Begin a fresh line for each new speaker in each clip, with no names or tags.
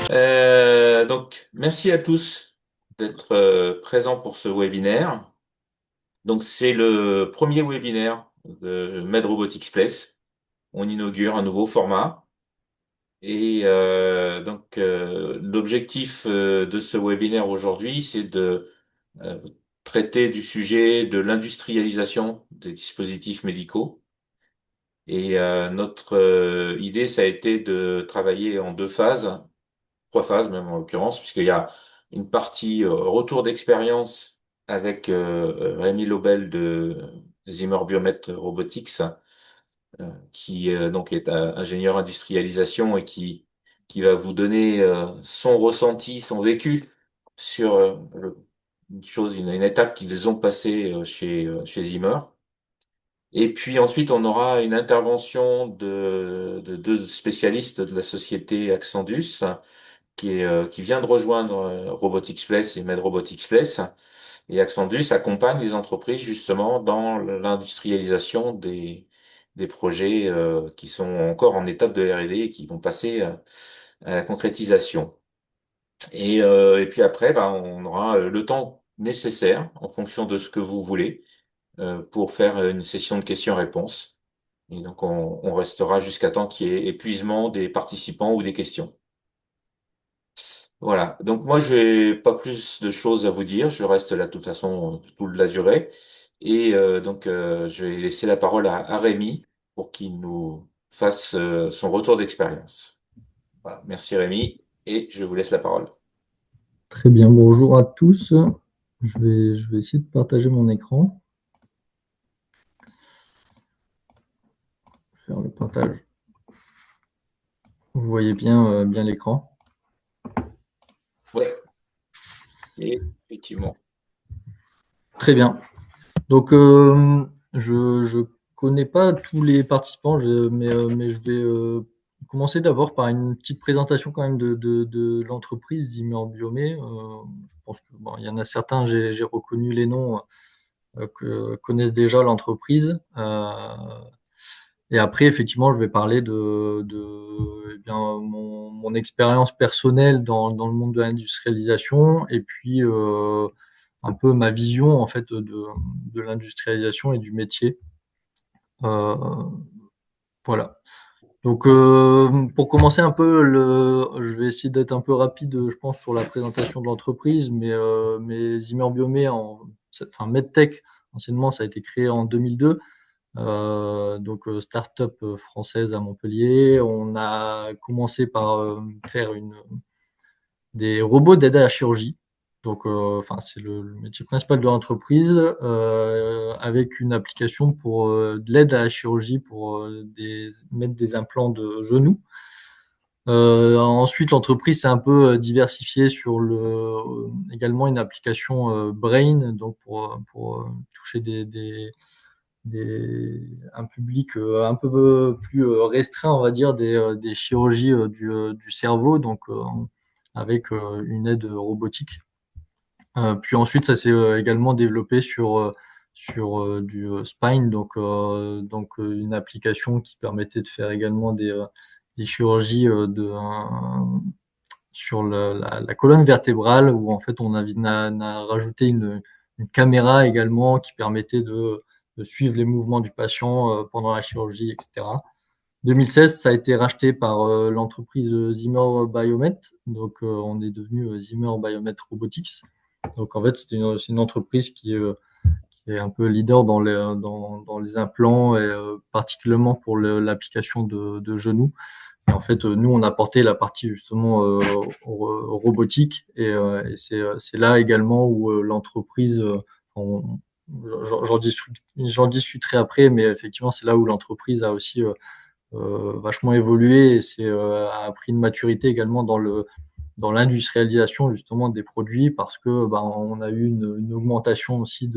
Donc, merci à tous d'être présents pour ce webinaire. Donc, c'est le premier webinaire de Med Robotics Place. On inaugure un nouveau format. Et l'objectif de ce webinaire aujourd'hui, c'est de euh, traiter du sujet de l'industrialisation des dispositifs médicaux. Et notre idée, ça a été de travailler en deux phases. Trois phases même en l'occurrence, puisqu'il y a une partie retour d'expérience avec Rémi Lobel de Zimmer Biomet Robotics, qui donc est ingénieur industrialisation et qui va vous donner son ressenti, son vécu sur une étape qu'ils ont passée chez Zimmer. Et puis ensuite, on aura une intervention de deux spécialistes de la société Accendus, qui vient de rejoindre Robotics Place et Med Robotics Place. Et Accendus accompagne les entreprises justement dans l'industrialisation des projets qui sont encore en étape de R&D et qui vont passer à la concrétisation. Et puis après, ben, on aura le temps nécessaire en fonction de ce que vous voulez pour faire une session de questions-réponses. Et donc, on restera jusqu'à temps qu'il y ait épuisement des participants ou des questions. Voilà. Donc moi, j'ai pas plus de choses à vous dire. Je reste là de toute façon toute la durée. Et je vais laisser la parole à Rémi pour qu'il nous fasse son retour d'expérience. Voilà. Merci Rémi et je vous laisse la parole.
Très bien, bonjour à tous. Je vais essayer de partager mon écran, faire le partage. Vous voyez bien l'écran.
Ouais. Et effectivement.
Très bien. Donc, je connais pas tous les participants, mais je vais commencer d'abord par une petite présentation quand même de l'entreprise Zimmer Biomet. Je pense que bon, il y en a certains, j'ai reconnu les noms que connaissent déjà l'entreprise. Et après, effectivement, je vais parler eh bien, mon expérience personnelle dans le monde de l'industrialisation et puis un peu ma vision en fait de l'industrialisation et du métier. Euh, voilà. Donc, pour commencer un peu, je vais essayer d'être un peu rapide, je pense, sur la présentation de l'entreprise, mais Zimmer Biomet, enfin MedTech, anciennement, ça a été créé en 2002. Start-up française à Montpellier. On a commencé par faire des robots d'aide à la chirurgie. Donc, enfin, c'est le métier principal de l'entreprise, avec une application pour de l'aide à la chirurgie pour mettre des implants de genoux. Ensuite, l'entreprise s'est un peu diversifiée sur également une application Brain, donc pour toucher un public un peu plus restreint, on va dire, des chirurgies du cerveau, donc avec une aide robotique. Puis ensuite, ça s'est également développé sur du spine, une application qui permettait de faire également des chirurgies sur la colonne vertébrale, où en fait on a rajouté une caméra également qui permettait de suivre les mouvements du patient pendant la chirurgie, etc. 2016, ça a été racheté par l'entreprise Zimmer Biomet. Donc, on est devenu Zimmer Biomet Robotics. Donc, en fait, c'est une entreprise qui est un peu leader dans les implants et particulièrement pour l'application de genoux. Et en fait, nous, on a porté la partie justement robotique et c'est là également où l'entreprise, on- j'en discuterai après, mais effectivement, c'est là où l'entreprise a aussi vachement évolué et a pris une maturité également dans l'industrialisation justement des produits parce que on a eu une augmentation aussi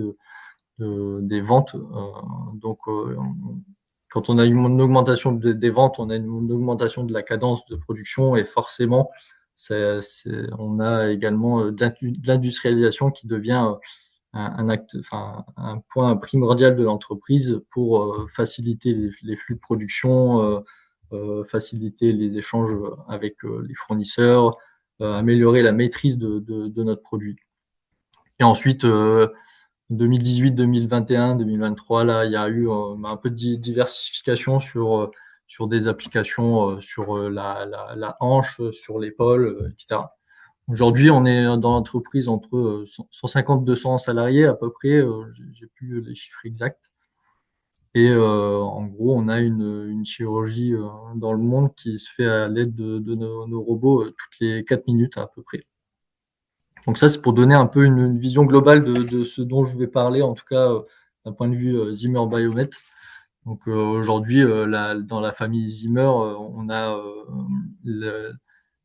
des ventes. Quand on a une augmentation des ventes, on a une augmentation de la cadence de production et forcément, on a également de l'industrialisation qui devient un acte, enfin, un point primordial de l'entreprise pour faciliter les flux de production, faciliter les échanges avec les fournisseurs, améliorer la maîtrise de notre produit. Et ensuite, 2018, 2021, 2023, là, il y a eu un peu de diversification sur des applications sur la hanche, sur l'épaule, etc. Aujourd'hui, on est dans l'entreprise entre 150 200 salariés à peu près. J'ai plus les chiffres exacts. Et en gros, on a une chirurgie dans le monde qui se fait à l'aide de nos robots toutes les 4 minutes à peu près. Donc ça, c'est pour donner un peu une vision globale de ce dont je vais parler, en tout cas d'un point de vue Zimmer Biomet. Donc aujourd'hui, dans la famille Zimmer, on a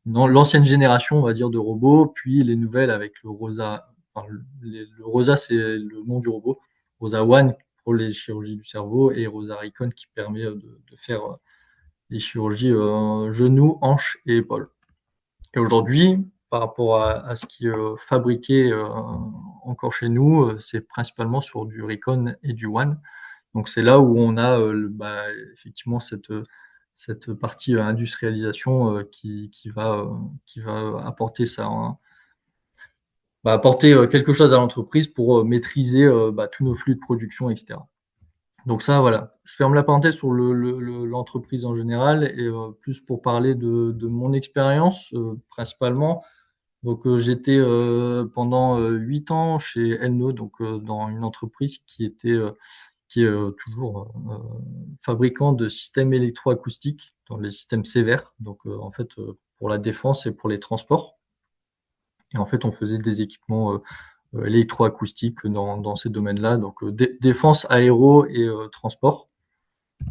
l'ancienne génération, on va dire, de robots, puis les nouvelles avec le Rosa. Enfin, le Rosa, c'est le nom du robot. Rosa One pour les chirurgies du cerveau et Rosa Recon qui permet de faire les chirurgies genoux, hanches et épaules. Et aujourd'hui, par rapport à ce qui est fabriqué encore chez nous, c'est principalement sur du Recon et du One. Donc c'est là où on a effectivement cette partie industrialisation qui va apporter ça, hein, va apporter quelque chose à l'entreprise pour maîtriser tous nos flux de production, etc. Donc ça, voilà. Je ferme la parenthèse sur l'entreprise en général et plus pour parler de mon expérience principalement. Donc j'étais pendant 8 ans chez Elno, donc dans une entreprise qui est toujours fabricant de systèmes électroacoustiques dans les systèmes sévères, donc en fait pour la défense et pour les transports. Et en fait, on faisait des équipements électroacoustiques dans ces domaines-là, donc défense, aéro et transport.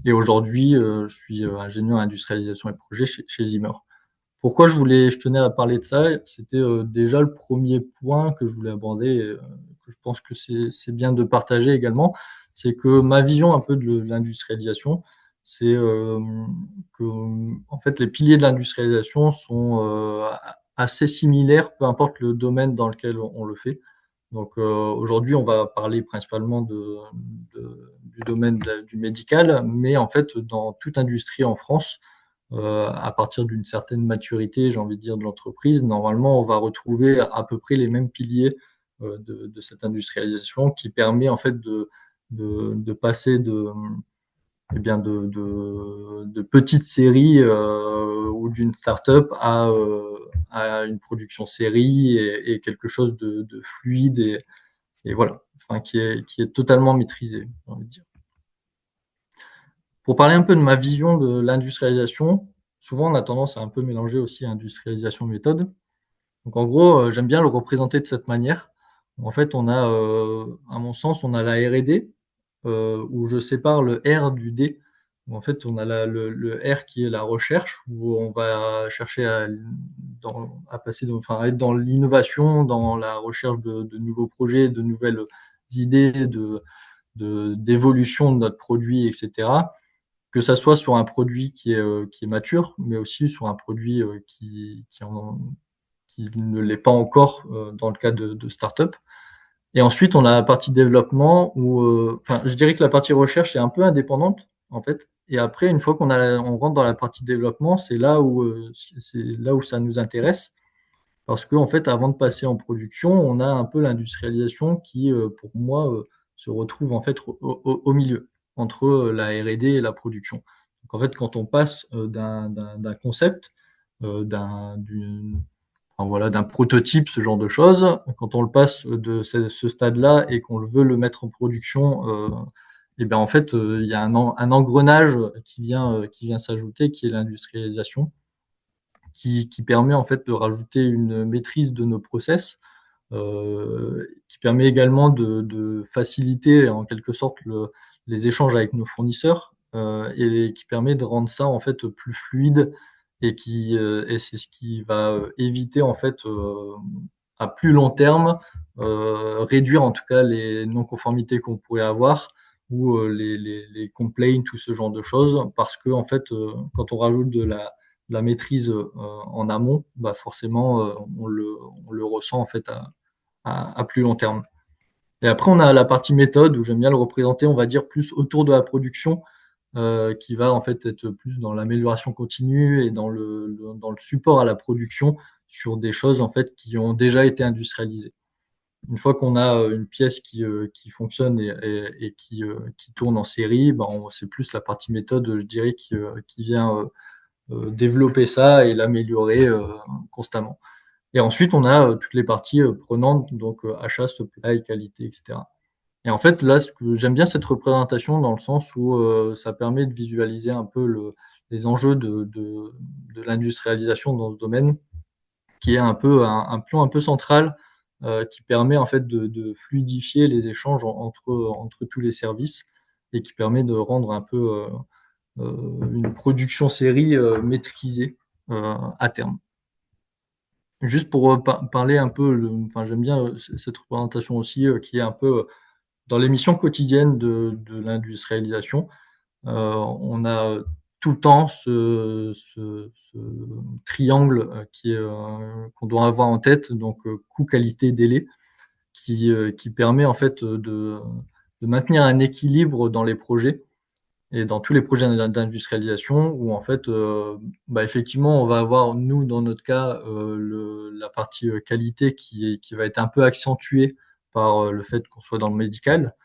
Et aujourd'hui, je suis ingénieur industrialisation et projet chez Zimmer. Pourquoi je tenais à parler de ça? C'était déjà le premier point que je voulais aborder, que je pense que c'est bien de partager également. C'est que ma vision un peu de l'industrialisation, c'est que en fait les piliers de l'industrialisation sont assez similaires, peu importe le domaine dans lequel on le fait. Donc aujourd'hui, on va parler principalement du domaine du médical, mais en fait, dans toute industrie en France, à partir d'une certaine maturité, j'ai envie de dire, de l'entreprise, normalement, on va retrouver à peu près les mêmes piliers de cette industrialisation qui permet en fait de passer de petites séries ou d'une start-up à une production série et quelque chose de fluide et voilà, enfin, qui est totalement maîtrisé, j'ai envie de dire. Pour parler un peu de ma vision de l'industrialisation, souvent on a tendance à un peu mélanger aussi industrialisation et méthode. Donc en gros, j'aime bien le représenter de cette manière. En fait, on a, à mon sens, on a la R&D où je sépare le R du D. Où en fait, on a le R qui est la recherche, où on va chercher à passer, enfin, à être dans l'innovation, dans la recherche de nouveaux projets, de nouvelles idées, d'évolution de notre produit, etc. Que ça soit sur un produit qui est mature, mais aussi sur un produit qui ne l'est pas encore dans le cas de start-up. Et ensuite, on a la partie développement où, enfin, je dirais que la partie recherche est un peu indépendante, en fait. Et après, une fois on rentre dans la partie développement, c'est là où ça nous intéresse. Parce que, en fait, avant de passer en production, on a un peu l'industrialisation qui, pour moi, se retrouve en fait au milieu entre la R&D et la production. Donc, en fait, quand on passe d'un concept, enfin, voilà, d'un prototype, ce genre de choses, quand on le passe de ce stade-là et qu'on veut le mettre en production, et bien en fait, il y a un engrenage qui vient s'ajouter, qui est l'industrialisation qui permet en fait de rajouter une maîtrise de nos process, qui permet également de faciliter en quelque sorte les échanges avec nos fournisseurs et qui permet de rendre ça en fait plus fluide et c'est ce qui va éviter en fait à plus long terme réduire en tout cas les non-conformités qu'on pourrait avoir ou les complaints, tout ce genre de choses, parce que en fait, quand on rajoute de la maîtrise en amont, bah forcément, on le ressent en fait à plus long terme. Et après, on a la partie méthode où j'aime bien le représenter, on va dire plus autour de la production, qui va en fait être plus dans l'amélioration continue et dans dans le support à la production sur des choses en fait qui ont déjà été industrialisées. Une fois qu'on a une pièce qui fonctionne qui tourne en série, ben c'est plus la partie méthode, je dirais, qui vient développer ça et l'améliorer constamment. Et ensuite, on a toutes les parties prenantes, donc achat, supply, qualité, etc. Et en fait, là, j'aime bien cette représentation dans le sens où ça permet de visualiser un peu les enjeux de l'industrialisation dans ce domaine, qui est un peu un plan un peu central qui permet en fait de fluidifier les échanges entre tous les services et qui permet de rendre un peu une production série maîtrisée à terme. Juste pour parler un peu, enfin, j'aime bien cette représentation aussi qui est un peu dans les missions quotidiennes de l'industrialisation. On a tout le temps ce triangle qu'on doit avoir en tête, donc coût, qualité, délai, qui permet en fait de maintenir un équilibre dans les projets et dans tous les projets d'industrialisation où en fait, effectivement, on va avoir nous dans notre cas la partie qualité qui va être un peu accentuée par le fait qu'on soit dans le médical.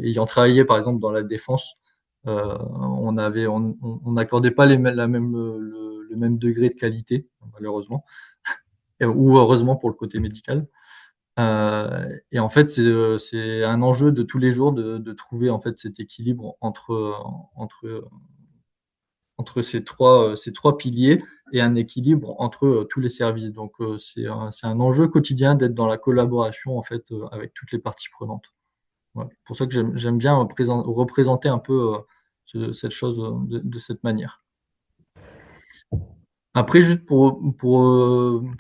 Ayant travaillé par exemple dans la défense, on n'accordait pas le même degré de qualité malheureusement, ou heureusement pour le côté médical. Et en fait, c'est un enjeu de tous les jours de trouver en fait cet équilibre entre entre ces trois piliers et un équilibre entre tous les services. Donc, c'est un enjeu quotidien d'être dans la collaboration en fait avec toutes les parties prenantes. Voilà. C'est pour ça que j'aime bien représenter un peu cette chose de cette manière. Après, juste pour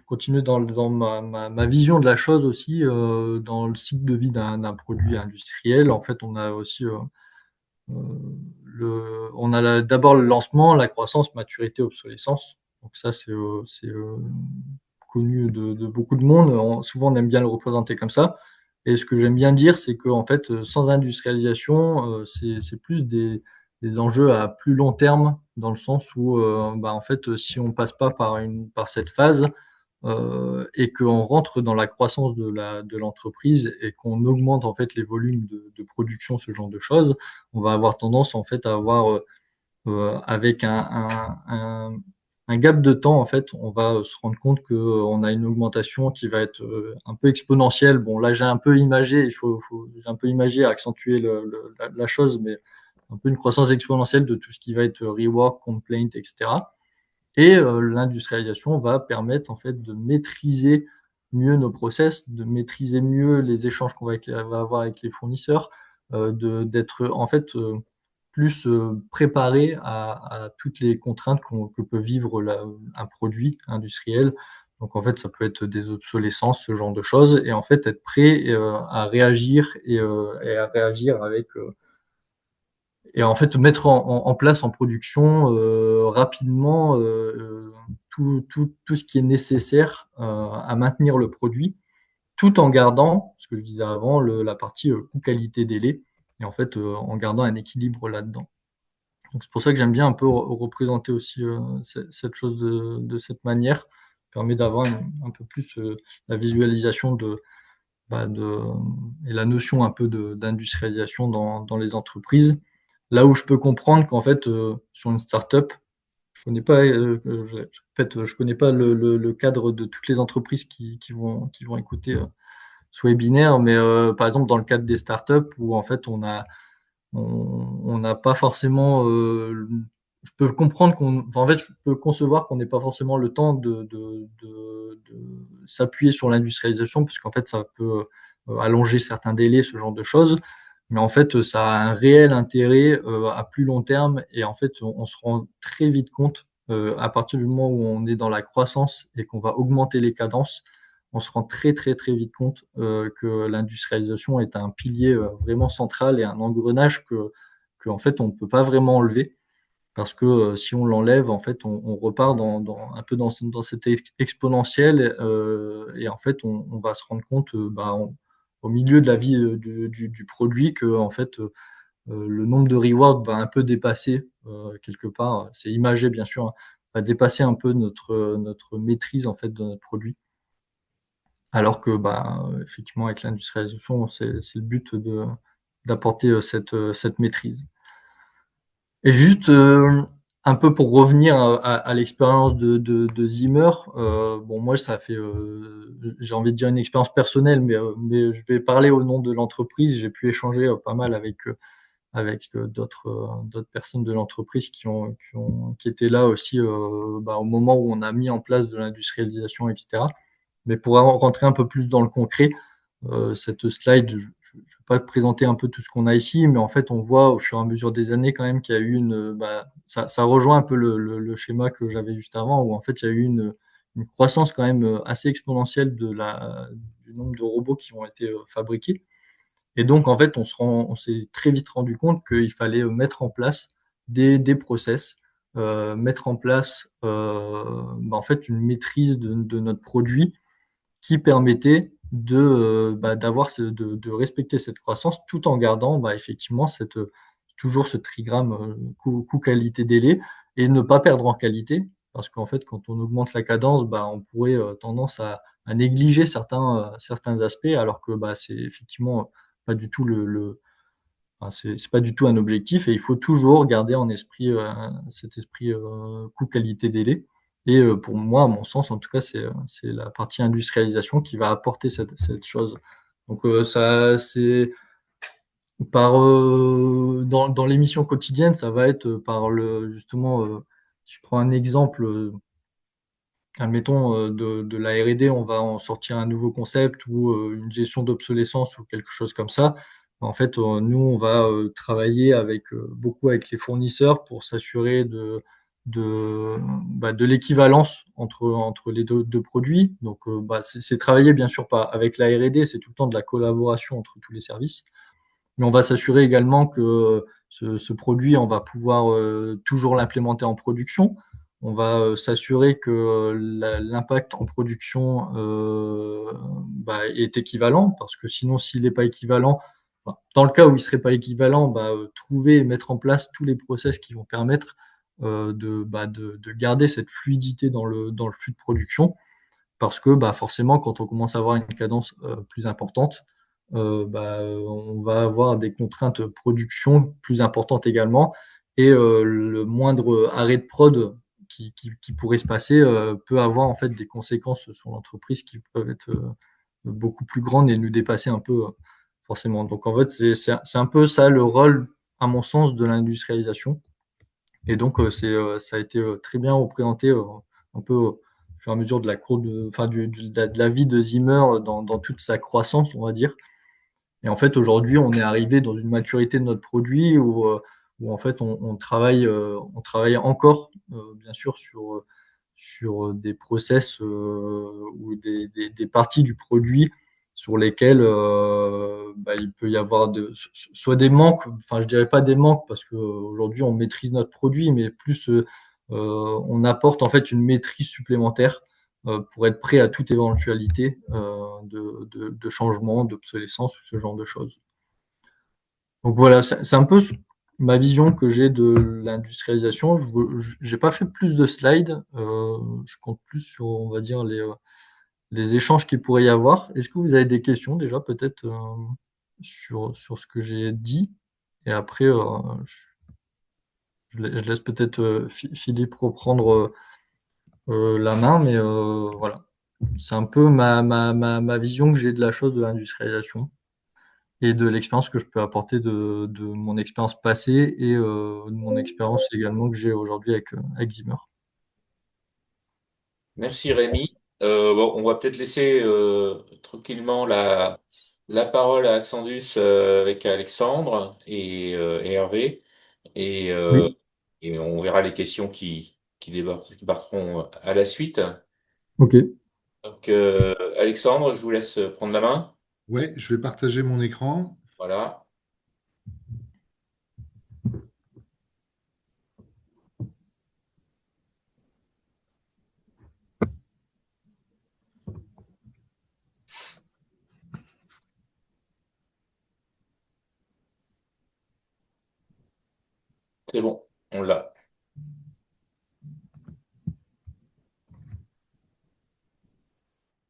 continuer dans ma vision de la chose aussi, dans le cycle de vie d'un produit industriel, en fait, on a aussi on a d'abord le lancement, la croissance, maturité, obsolescence. Donc ça, c'est connu de beaucoup de monde. Souvent, on aime bien le représenter comme ça. Et ce que j'aime bien dire, c'est qu'en fait, sans industrialisation, c'est plus des enjeux à plus long terme, dans le sens où, en fait, si on passe pas par cette phase, et qu'on rentre dans la croissance de l'entreprise et qu'on augmente en fait les volumes de production, ce genre de choses, on va avoir tendance en fait à avoir avec un gap de temps, en fait, on va se rendre compte qu'on a une augmentation qui va être un peu exponentielle. Bon, là, j'ai un peu imagé, j'ai un peu imagé à accentuer la chose, mais un peu une croissance exponentielle de tout ce qui va être rework, complaint, etc. Et l'industrialisation va permettre en fait de maîtriser mieux nos process, de maîtriser mieux les échanges qu'on va avoir avec les fournisseurs, d'être en fait plus préparé à toutes les contraintes que peut vivre un produit industriel. Donc en fait, ça peut être des obsolescences, ce genre de choses, et en fait être prêt à réagir et à réagir avec et en fait mettre en place en production rapidement tout ce qui est nécessaire à maintenir le produit, tout en gardant, ce que je disais avant, la partie coût, qualité, délai, et en fait en gardant un équilibre là-dedans. Donc c'est pour ça que j'aime bien un peu représenter aussi cette chose de cette manière. Ça permet d'avoir un peu plus la visualisation et la notion un peu d'industrialisation dans les entreprises. Là où je peux comprendre qu'en fait, sur une startup, je connais pas, je connais pas le cadre de toutes les entreprises qui vont écouter ce webinaire, mais par exemple dans le cadre des startups où en fait on n'a pas forcément, je peux comprendre enfin, en fait, je peux concevoir qu'on n'ait pas forcément le temps de s'appuyer sur l'industrialisation, parce qu'en fait, ça peut allonger certains délais, ce genre de choses. Mais en fait, ça a un réel intérêt à plus long terme. Et en fait, on se rend très vite compte, à partir du moment où on est dans la croissance et qu'on va augmenter les cadences, on se rend très très très vite compte que l'industrialisation est un pilier vraiment central et un engrenage que en fait on ne peut pas vraiment enlever, parce que si on l'enlève, en fait on repart un peu dans cette exponentielle et en fait on va se rendre compte au milieu de la vie du produit que en fait le nombre de rewards va un peu dépasser quelque part. C'est imagé bien sûr, hein, va dépasser un peu notre maîtrise en fait de notre produit. Alors que bah, effectivement avec l'industrialisation, c'est le but d'apporter cette maîtrise. Et juste un peu pour revenir à l'expérience de Zimmer, bon moi ça fait, j'ai envie de dire une expérience personnelle, mais je vais parler au nom de l'entreprise. J'ai pu échanger pas mal avec d'autres personnes de l'entreprise qui étaient là aussi bah, au moment où on a mis en place de l'industrialisation, etc. Mais pour rentrer un peu plus dans le concret, cette slide, je ne vais pas présenter un peu tout ce qu'on a ici, mais en fait, on voit au fur et à mesure des années quand même qu'il y a eu bah, ça rejoint un peu le schéma que j'avais juste avant, où en fait, il y a eu une croissance quand même assez exponentielle du nombre de robots qui ont été fabriqués. Et donc, en fait, on s'est très vite rendu compte qu'il fallait mettre en place des process, mettre en place bah, en fait une maîtrise de notre produit qui permettait bah, de respecter cette croissance tout en gardant bah, effectivement toujours ce trigramme coût qualité délai et ne pas perdre en qualité parce qu'en fait quand on augmente la cadence bah, on pourrait tendance à négliger certains aspects alors que bah, c'est effectivement pas du tout enfin, c'est pas du tout un objectif et il faut toujours garder en esprit cet esprit coût qualité délai. Et pour moi, à mon sens, en tout cas, c'est la partie industrialisation qui va apporter cette chose. Donc ça, c'est dans l'émission quotidienne, ça va être par le justement, si je prends un exemple, admettons de la R&D, on va en sortir un nouveau concept ou une gestion d'obsolescence ou quelque chose comme ça. En fait, nous, on va travailler beaucoup avec les fournisseurs pour s'assurer bah, de l'équivalence entre les deux produits. Donc, bah, c'est travailler bien sûr pas avec la R&D, c'est tout le temps de la collaboration entre tous les services. Mais on va s'assurer également que ce produit, on va pouvoir toujours l'implémenter en production. On va s'assurer que l'impact en production bah, est équivalent, parce que sinon, s'il n'est pas équivalent, enfin, dans le cas où il ne serait pas équivalent, bah, trouver et mettre en place tous les process qui vont permettre de garder cette fluidité dans le flux de production parce que bah, forcément, quand on commence à avoir une cadence plus importante, bah, on va avoir des contraintes production plus importantes également, et le moindre arrêt de prod qui pourrait se passer peut avoir en fait des conséquences sur l'entreprise qui peuvent être beaucoup plus grandes et nous dépasser un peu forcément. Donc en fait, c'est un peu ça le rôle, à mon sens, de l'industrialisation. Et donc, ça a été très bien représenté un peu au fur et à mesure de la courbe, enfin, de la vie de Zimmer dans toute sa croissance, on va dire. Et en fait, aujourd'hui, on est arrivé dans une maturité de notre produit où en fait, on travaille encore, bien sûr, sur des process ou des parties du produit sur lesquelles bah, il peut y avoir soit des manques, enfin je dirais pas des manques parce qu'aujourd'hui on maîtrise notre produit, mais plus on apporte en fait une maîtrise supplémentaire pour être prêt à toute éventualité de changement, d'obsolescence ou ce genre de choses. Donc voilà, c'est un peu ma vision que j'ai de l'industrialisation. Je n'ai pas fait plus de slides. Je compte plus sur, on va dire, les échanges qu'il pourrait y avoir. Est-ce que vous avez des questions déjà peut-être sur ce que j'ai dit? Et après, je laisse peut-être Philippe reprendre la main, mais voilà. C'est un peu ma vision que j'ai de la chose de l'industrialisation et de l'expérience que je peux apporter de mon expérience passée et de mon expérience également que j'ai aujourd'hui avec Zimmer.
Merci Rémi. Bon, on va peut-être laisser tranquillement la parole à Axandus avec Alexandre et Hervé et
Oui,
et on verra les questions qui débarqueront à la suite.
ok.
Donc, Alexandre, je vous laisse prendre la main.
Ouais, je vais partager mon écran.
Voilà. C'est bon, on l'a.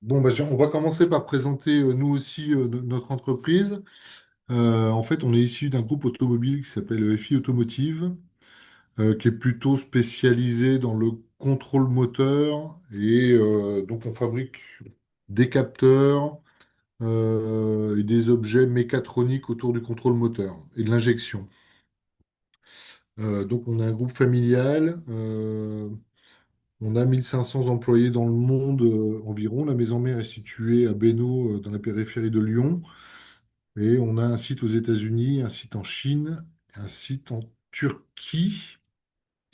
Bon, bah, on va commencer par présenter nous aussi notre entreprise. En fait, on est issu d'un groupe automobile qui s'appelle FI Automotive, qui est plutôt spécialisé dans le contrôle moteur. Et donc, on fabrique des capteurs et des objets mécatroniques autour du contrôle moteur et de l'injection. Donc, on est un groupe familial. On a 1500 employés dans le monde environ. La maison mère est située à Bénaud, dans la périphérie de Lyon. Et on a un site aux États-Unis, un site en Chine, un site en Turquie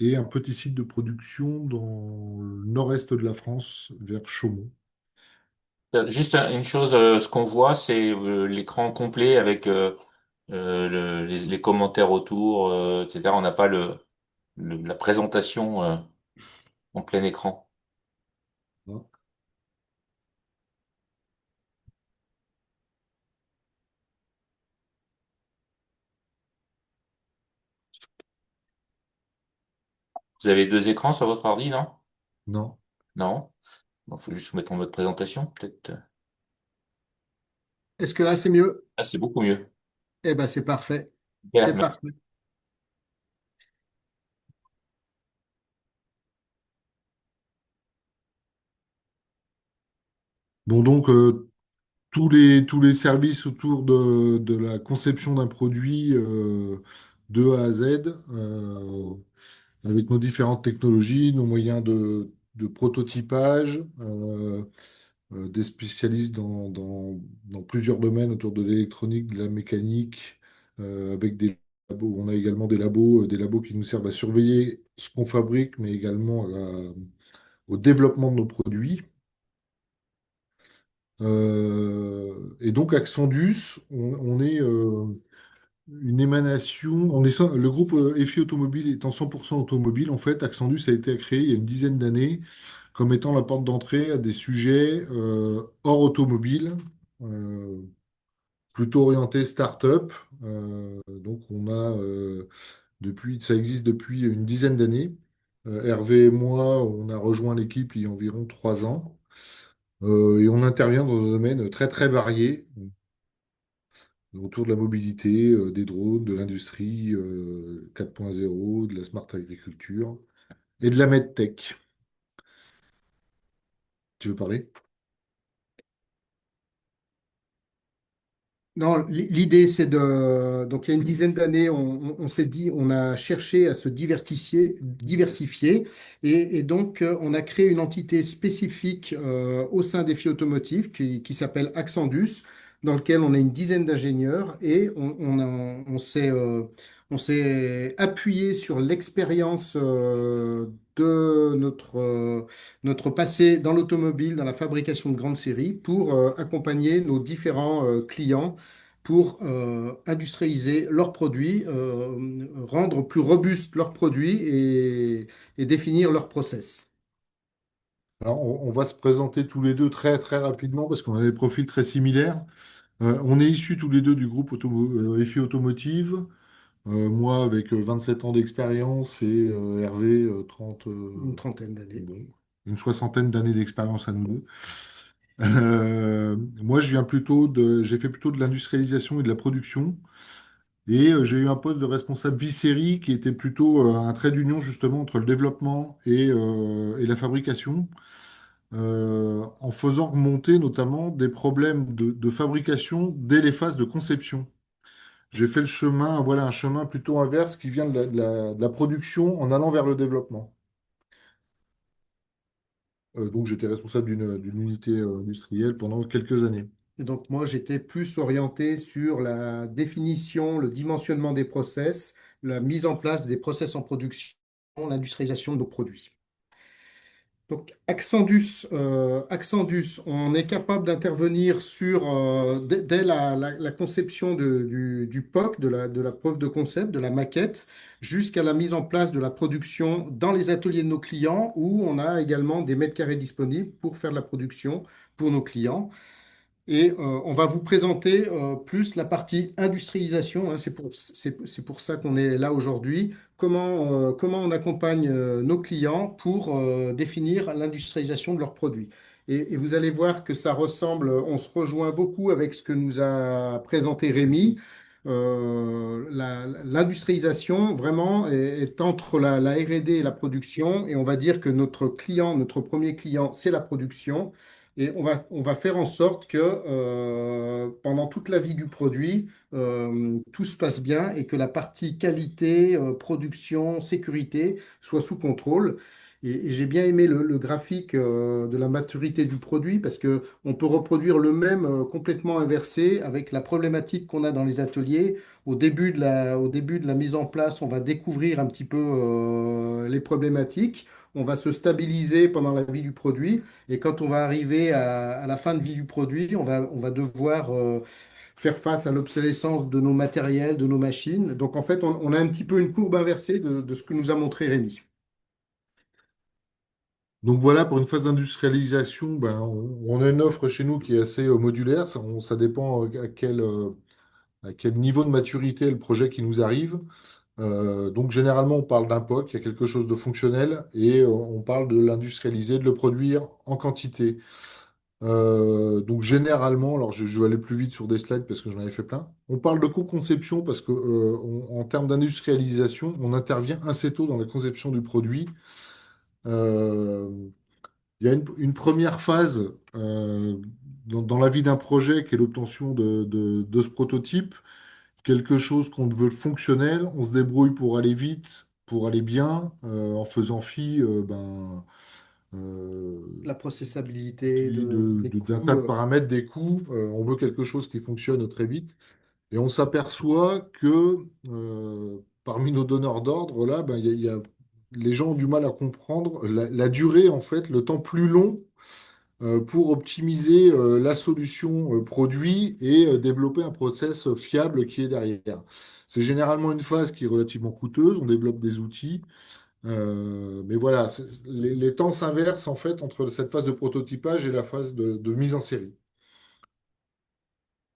et un petit site de production dans le nord-est de la France, vers Chaumont.
Juste une chose, ce qu'on voit, c'est l'écran complet avec les commentaires autour, etc. On n'a pas la présentation en plein écran.
Hein.
Vous avez deux écrans sur votre ordi, non?
Non.
Non? Il faut juste vous mettre en mode présentation, peut-être.
Est-ce que là, c'est mieux?
Ah, c'est beaucoup mieux.
Eh ben, c'est parfait.
Super,
C'est
merci.
parfait.
Bon, donc, tous les services autour de la conception d'un produit de A à Z, avec nos différentes technologies, nos moyens de prototypage, des spécialistes dans plusieurs domaines autour de l'électronique, de la mécanique, avec des labos. On a également des labos qui nous servent à surveiller ce qu'on fabrique, mais également au développement de nos produits. Et donc, Axandus, on est une émanation. Le groupe EFI Automobile étant 100% automobile, en fait, Axandus a été créé il y a une dizaine d'années comme étant la porte d'entrée à des sujets hors automobile, euh, plutôt orientés start-up. Donc, ça existe depuis une dizaine d'années. Hervé et moi, on a rejoint l'équipe il y a environ 3 ans. Et on intervient dans des domaines très très variés, autour de la mobilité, des drones, de l'industrie 4.0, de la smart agriculture et de la medtech. Tu veux parler?
Non, l'idée, c'est de. Donc, il y a une dizaine d'années, on s'est dit, on a cherché à se diversifier. Et donc, on a créé une entité spécifique au sein des FI Automotive qui s'appelle Axandus, dans lequel on a une dizaine d'ingénieurs. Et on s'est appuyé sur l'expérience de notre passé dans l'automobile, dans la fabrication de grandes séries, pour accompagner nos différents clients pour industrialiser leurs produits, rendre plus robustes leurs produits et définir leurs process.
Alors, on va se présenter tous les deux très très rapidement parce qu'on a des profils très similaires. On est issus tous les deux du groupe EFI Automotive. Moi avec 27 ans d'expérience et Hervé 30,
Une trentaine d'années.
bon, une soixantaine d'années d'expérience à nous deux. Moi, j'ai fait plutôt de l'industrialisation et de la production. Et j'ai eu un poste de responsable vie-série qui était plutôt un trait d'union justement entre le développement et la fabrication, en faisant remonter notamment des problèmes de fabrication dès les phases de conception. J'ai fait le chemin, voilà, un chemin plutôt inverse qui vient de la production en allant vers le développement. Donc j'étais responsable d'une unité industrielle pendant quelques années.
Et donc, moi, j'étais plus orienté sur la définition, le dimensionnement des process, la mise en place des process en production, l'industrialisation de nos produits. Donc, Axandus, on est capable d'intervenir sur, dès la conception du POC, de la preuve de concept, de la maquette, jusqu'à la mise en place de la production dans les ateliers de nos clients, où on a également des mètres carrés disponibles pour faire de la production pour nos clients. Et on va vous présenter plus la partie industrialisation, hein, c'est pour ça qu'on est là aujourd'hui. comment on accompagne nos clients pour définir l'industrialisation de leurs produits. Et vous allez voir que ça ressemble, on se rejoint beaucoup avec ce que nous a présenté Rémi. L'industrialisation, vraiment, est entre la R&D et la production. Et on va dire que notre client, notre premier client, c'est la production. Et on va faire en sorte que pendant toute la vie du produit, tout se passe bien et que la partie qualité, production, sécurité soit sous contrôle. Et j'ai bien aimé le graphique de la maturité du produit parce que on peut reproduire le même complètement inversé avec la problématique qu'on a dans les ateliers. Au début de la mise en place, on va découvrir un petit peu les problématiques. On va se stabiliser pendant la vie du produit. Et quand on va arriver à la fin de vie du produit, on va devoir faire face à l'obsolescence de nos matériels, de nos machines. Donc en fait, on a un petit peu une courbe inversée de ce que nous a montré Rémi.
Donc voilà, pour une phase d'industrialisation, ben, on a une offre chez nous qui est assez modulaire. Ça dépend à quel niveau de maturité est le projet qui nous arrive. Donc généralement, on parle d'un POC, il y a quelque chose de fonctionnel, et on parle de l'industrialiser, de le produire en quantité. Donc généralement, alors je vais aller plus vite sur des slides parce que j'en avais fait plein. On parle de co-conception parce que en termes d'industrialisation, on intervient assez tôt dans la conception du produit. Euh, il y a une première phase dans la vie d'un projet qui est l'obtention de ce prototype, quelque chose qu'on veut fonctionnel, on se débrouille pour aller vite, pour aller bien, en faisant fi euh,
La processabilité des
d'un tas
coûts.
de paramètres, des coûts. On veut quelque chose qui fonctionne très vite. Et on s'aperçoit que parmi nos donneurs d'ordre, là, ben, les gens ont du mal à comprendre la durée, en fait, le temps plus long pour optimiser la solution produit et développer un process fiable qui est derrière. C'est généralement une phase qui est relativement coûteuse, on développe des outils, mais voilà, les temps s'inversent en fait entre cette phase de prototypage et la phase de mise en série.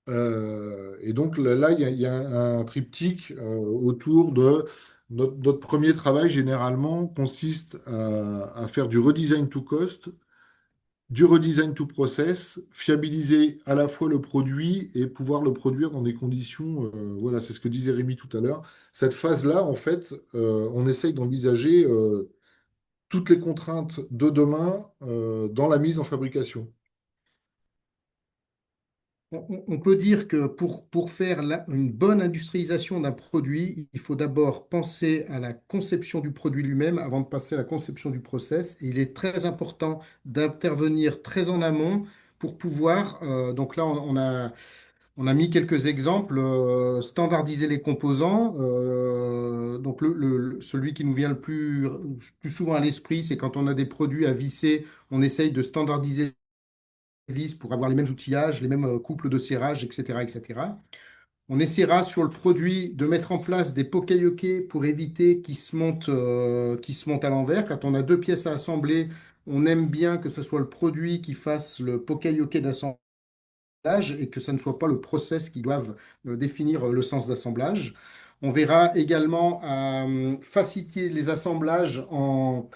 Et donc là, il y a un triptyque autour de notre premier travail, généralement, consiste à faire du redesign to cost, du redesign to process, fiabiliser à la fois le produit et pouvoir le produire dans des conditions, voilà, c'est ce que disait Rémi tout à l'heure. Cette phase-là, en fait, on essaye d'envisager toutes les contraintes de demain dans la mise en fabrication.
On peut dire que pour faire une bonne industrialisation d'un produit, il faut d'abord penser à la conception du produit lui-même avant de passer à la conception du process. Et il est très important d'intervenir très en amont pour pouvoir, donc là on a mis quelques exemples, standardiser les composants. Donc celui qui nous vient plus souvent à l'esprit, c'est quand on a des produits à visser, on essaye de standardiser vis pour avoir les mêmes outillages, les mêmes couples de serrage, etc., etc. On essaiera sur le produit de mettre en place des poka-yoke pour éviter qu'ils se montent à l'envers. Quand on a deux pièces à assembler, on aime bien que ce soit le produit qui fasse le poka-yoke d'assemblage et que ce ne soit pas le process qui doive définir le sens d'assemblage. On verra également faciliter les assemblages en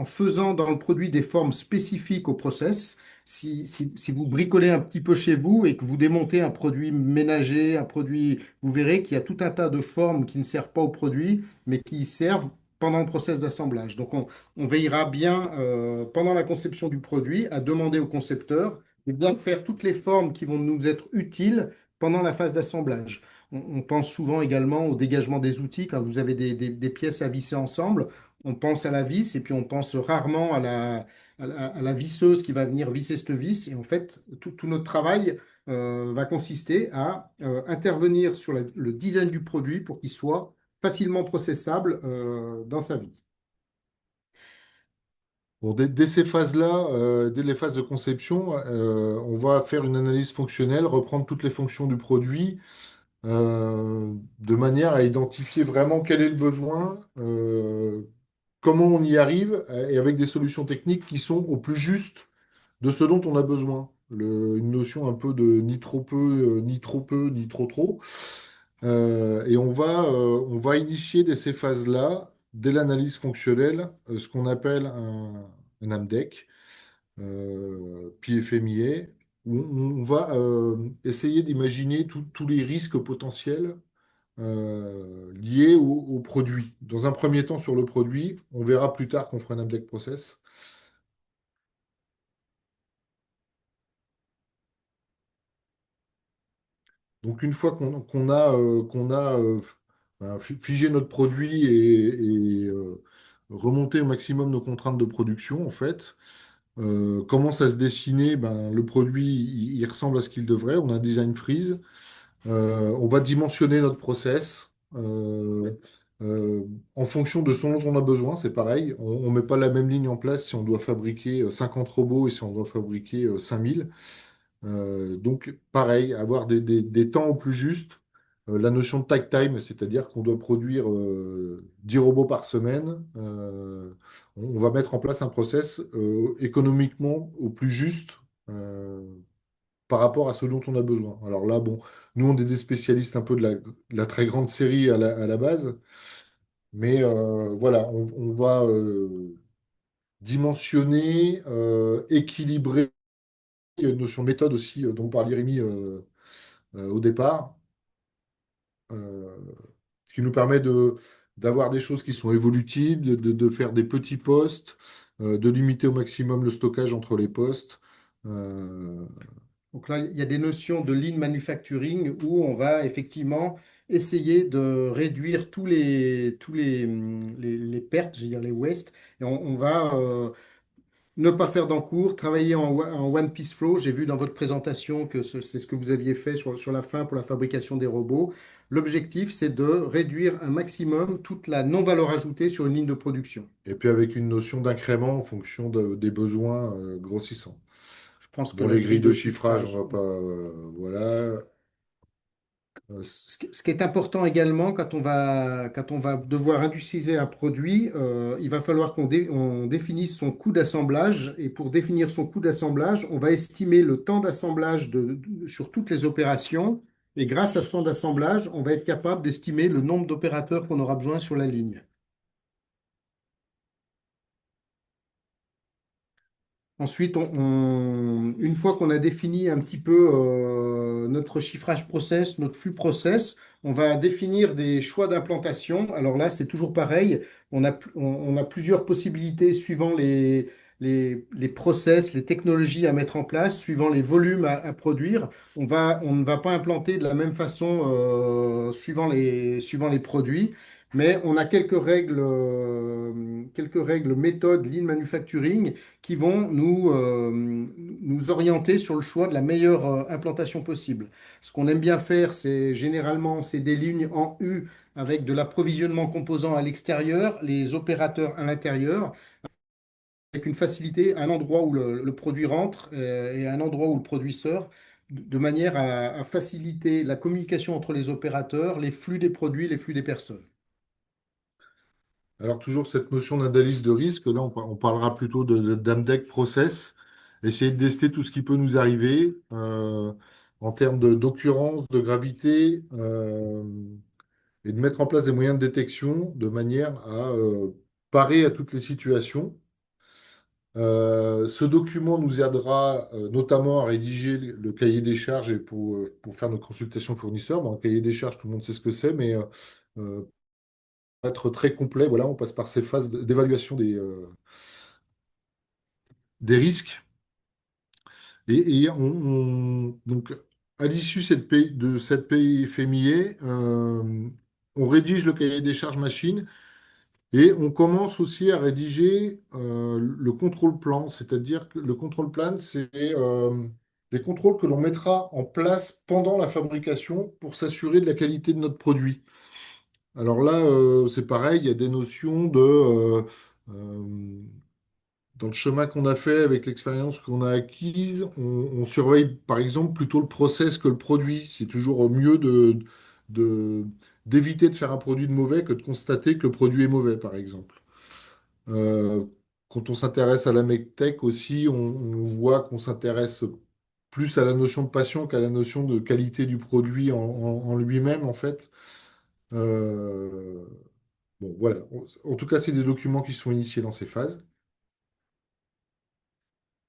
faisant dans le produit des formes spécifiques au process. Si vous bricolez un petit peu chez vous et que vous démontez un produit ménager, un produit, vous verrez qu'il y a tout un tas de formes qui ne servent pas au produit, mais qui servent pendant le process d'assemblage. Donc on veillera bien pendant la conception du produit à demander au concepteur et bien faire toutes les formes qui vont nous être utiles pendant la phase d'assemblage. On pense souvent également au dégagement des outils quand vous avez des pièces à visser ensemble. On pense à la vis et puis on pense rarement à la visseuse qui va venir visser cette vis. Et en fait, tout notre travail va consister à intervenir sur le design du produit pour qu'il soit facilement processable dans sa vie.
Bon, dès ces phases-là, dès les phases de conception, on va faire une analyse fonctionnelle, reprendre toutes les fonctions du produit, de manière à identifier vraiment quel est le besoin, comment on y arrive, et avec des solutions techniques qui sont au plus juste de ce dont on a besoin. Une notion un peu de ni trop peu, ni trop peu, ni trop trop. Et on va initier dès ces phases-là, dès l'analyse fonctionnelle, ce qu'on appelle un AMDEC, PFMIA, où on va essayer d'imaginer tous les risques potentiels liés au produit. Dans un premier temps sur le produit, on verra plus tard qu'on fera un AMDEC process. Donc une fois qu'on a ben, figé notre produit et remonté au maximum nos contraintes de production, en fait, commence à se dessiner, ben, le produit, il ressemble à ce qu'il devrait. On a un design freeze. On va dimensionner notre process euh, en fonction de ce dont on a besoin. C'est pareil. On ne met pas la même ligne en place si on doit fabriquer 50 robots et si on doit fabriquer 5000. Donc, pareil, avoir des temps au plus juste. La notion de tag time, c'est-à-dire qu'on doit produire 10 robots par semaine. On va mettre en place un process économiquement au plus juste euh, par rapport à ce dont on a besoin. Alors là, bon, nous, on est des spécialistes un peu de la très grande série à la base, mais voilà, on va dimensionner, équilibrer. Il y a une notion de méthode aussi dont parlait Rémi au départ, euh, ce qui nous permet d'avoir des choses qui sont évolutives, de faire des petits postes, de limiter au maximum le stockage entre les postes. Euh,
Donc là, il y a des notions de lean manufacturing où on va effectivement essayer de réduire les pertes, je veux dire les wastes, et on va ne pas faire d'encours, travailler en one piece flow. J'ai vu dans votre présentation que c'est ce que vous aviez fait sur la fin pour la fabrication des robots. L'objectif, c'est de réduire un maximum toute la non-valeur ajoutée sur une ligne de production.
et puis avec une notion d'incrément en fonction des besoins grossissants.
Je pense que
Bon,
la
les
grille
grilles
de
de chiffrage, on
chiffrage.
va pas. Voilà.
Ce qui est important également, quand on va devoir industrialiser un produit, il va falloir on définisse son coût d'assemblage. Et pour définir son coût d'assemblage, on va estimer le temps d'assemblage sur toutes les opérations. Et grâce à ce temps d'assemblage, on va être capable d'estimer le nombre d'opérateurs qu'on aura besoin sur la ligne. Ensuite, une fois qu'on a défini un petit peu notre chiffrage process, notre flux process, on va définir des choix d'implantation. Alors là, c'est toujours pareil. On a plusieurs possibilités suivant les process, les technologies à mettre en place, suivant les volumes à produire. On ne va pas implanter de la même façon suivant les produits. Mais on a quelques règles méthodes Lean Manufacturing qui vont nous orienter sur le choix de la meilleure implantation possible. Ce qu'on aime bien faire, c'est des lignes en U avec de l'approvisionnement composant à l'extérieur, les opérateurs à l'intérieur, avec une facilité, un endroit où le produit rentre et un endroit où le produit sort, de manière à faciliter la communication entre les opérateurs, les flux des produits, les flux des personnes.
Alors, toujours cette notion d'analyse de risque. Là, on parlera plutôt d'AMDEC process. Essayer de tester tout ce qui peut nous arriver en termes d'occurrence, de gravité, et de mettre en place des moyens de détection de manière à parer à toutes les situations. Ce document nous aidera notamment à rédiger le cahier des charges et pour faire nos consultations fournisseurs. Bon, le cahier des charges, tout le monde sait ce que c'est, mais pour être très complet, voilà, on passe par ces phases d'évaluation des risques. Donc, à l'issue de cette PFMIA, on rédige le cahier des charges machine. Et on commence aussi à rédiger le contrôle plan, c'est-à-dire que le contrôle plan, c'est les contrôles que l'on mettra en place pendant la fabrication pour s'assurer de la qualité de notre produit. Alors là, c'est pareil, il y a des notions euh, dans le chemin qu'on a fait avec l'expérience qu'on a acquise, on surveille par exemple plutôt le process que le produit. C'est toujours mieux de- d'éviter de faire un produit de mauvais que de constater que le produit est mauvais, par exemple. Euh, Quand on s'intéresse à la medtech aussi, on voit qu'on s'intéresse plus à la notion de passion qu'à la notion de qualité du produit en lui-même, en fait. Euh, bon, voilà. En tout cas, c'est des documents qui sont initiés dans ces phases.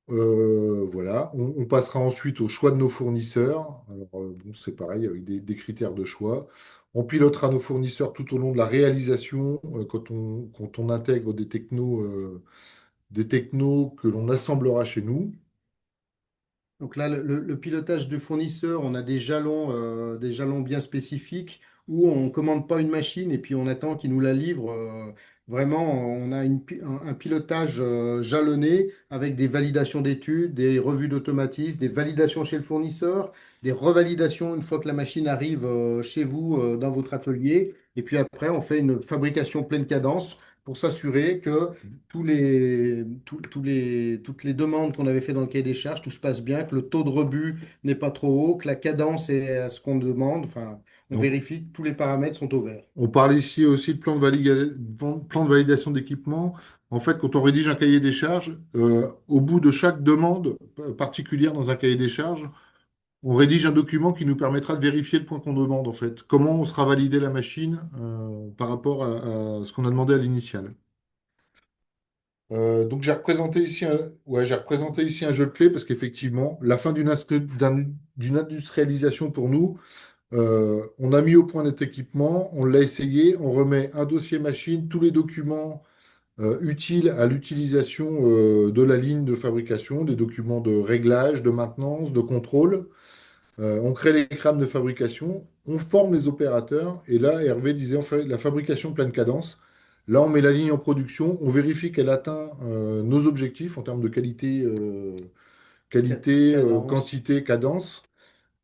Voilà. On passera ensuite au choix de nos fournisseurs. Alors, bon, c'est pareil, avec des critères de choix. On pilotera nos fournisseurs tout au long de la réalisation, quand on intègre des technos que l'on assemblera chez nous.
Donc là, le pilotage de fournisseur, on a des jalons bien spécifiques où on ne commande pas une machine et puis on attend qu'il nous la livre. Vraiment, on a un pilotage jalonné avec des validations d'études, des revues d'automatisme, des validations chez le fournisseur, des revalidations une fois que la machine arrive chez vous dans votre atelier. Et puis après, on fait une fabrication pleine cadence pour s'assurer que toutes les demandes qu'on avait fait dans le cahier des charges, tout se passe bien, que le taux de rebut n'est pas trop haut, que la cadence est à ce qu'on demande. Enfin, on
Donc,
vérifie que tous les paramètres sont au vert.
on parle ici aussi de plan de validation d'équipement. En fait, quand on rédige un cahier des charges, au bout de chaque demande particulière dans un cahier des charges, on rédige un document qui nous permettra de vérifier le point qu'on demande, en fait. Comment on sera validé la machine par rapport à ce qu'on a demandé à l'initial. Donc j'ai représenté ici un jeu de clés parce qu'effectivement, la fin d'une industrialisation pour nous, on a mis au point notre équipement, on l'a essayé, on remet un dossier machine, tous les documents utiles à l'utilisation de la ligne de fabrication, des documents de réglage, de maintenance, de contrôle. On crée les crânes de fabrication, on forme les opérateurs, et là, Hervé disait, on fait la fabrication pleine cadence. Là, on met la ligne en production, on vérifie qu'elle atteint nos objectifs en termes de qualité,
Cadence.
quantité, cadence,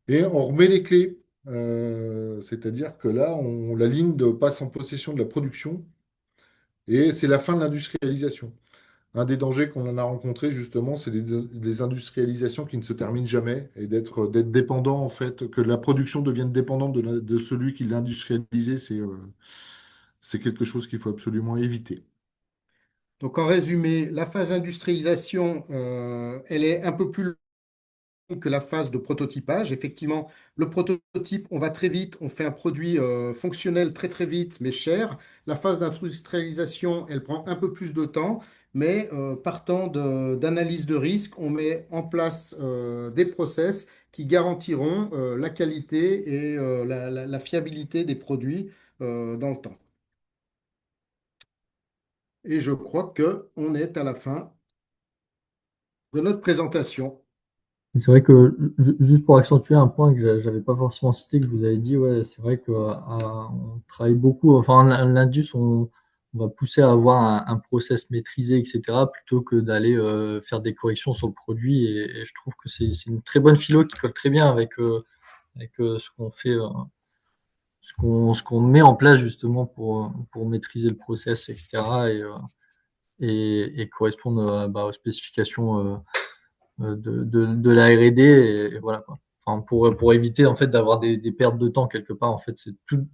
et on remet les clés. C'est-à-dire que là, la ligne passe en possession de la production, et c'est la fin de l'industrialisation. Un des dangers qu'on en a rencontré, justement, c'est des industrialisations qui ne se terminent jamais et d'être dépendant, en fait, que la production devienne dépendante de celui qui l'a industrialisé, c'est quelque chose qu'il faut absolument éviter.
Donc en résumé, la phase d'industrialisation, elle est un peu plus que la phase de prototypage. Effectivement, le prototype, on va très vite, on fait un produit fonctionnel très très vite, mais cher. La phase d'industrialisation, elle prend un peu plus de temps, mais partant d'analyse de risque, on met en place des process qui garantiront la qualité et la fiabilité des produits dans le temps. Et je crois que on est à la fin de notre présentation.
C'est vrai que, juste pour accentuer un point que j'avais pas forcément cité, que vous avez dit, ouais, c'est vrai que on travaille beaucoup, enfin, l'Indus, on va pousser à avoir un process maîtrisé, etc., plutôt que d'aller faire des corrections sur le produit. Et je trouve que c'est une très bonne philo qui colle très bien avec ce qu'on fait, ce qu'on met en place justement pour maîtriser le process, etc., et correspondre bah, aux spécifications de la R&D et voilà quoi. Enfin, pour éviter en fait d'avoir des pertes de temps quelque part. En fait, c'est tout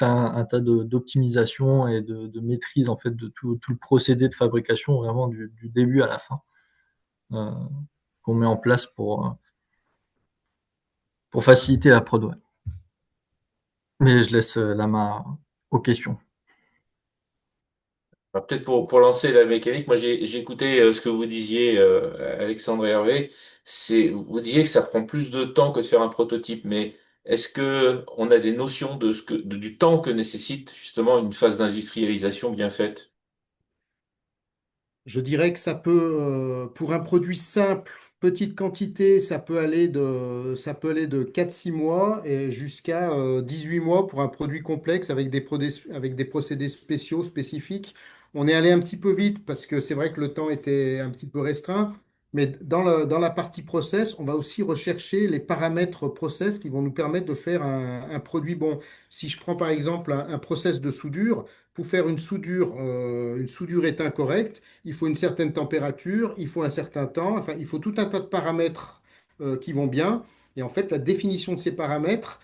un tas d'optimisation et de maîtrise en fait de tout le procédé de fabrication vraiment du début à la fin euh, qu'on met en place pour faciliter la prod. Ouais. Mais je laisse la main aux questions.
Alors, peut-être pour lancer la mécanique, moi j'ai écouté ce que vous disiez, Alexandre et Hervé. Vous disiez que ça prend plus de temps que de faire un prototype, mais est-ce que on a des notions du temps que nécessite justement une phase d'industrialisation bien faite?
Je dirais que ça peut, pour un produit simple, petite quantité, ça peut aller de 4 6 mois et jusqu'à 18 mois pour un produit complexe avec avec des procédés spéciaux, spécifiques. On est allé un petit peu vite parce que c'est vrai que le temps était un petit peu restreint. Mais dans la partie process, on va aussi rechercher les paramètres process qui vont nous permettre de faire un produit bon. Si je prends par exemple un process de soudure, pour faire une soudure éteint correcte, il faut une certaine température, il faut un certain temps, enfin, il faut tout un tas de paramètres qui vont bien. Et en fait, la définition de ces paramètres,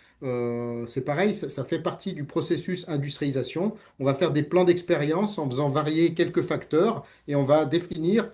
c'est pareil, ça fait partie du processus industrialisation. On va faire des plans d'expérience en faisant varier quelques facteurs et on va définir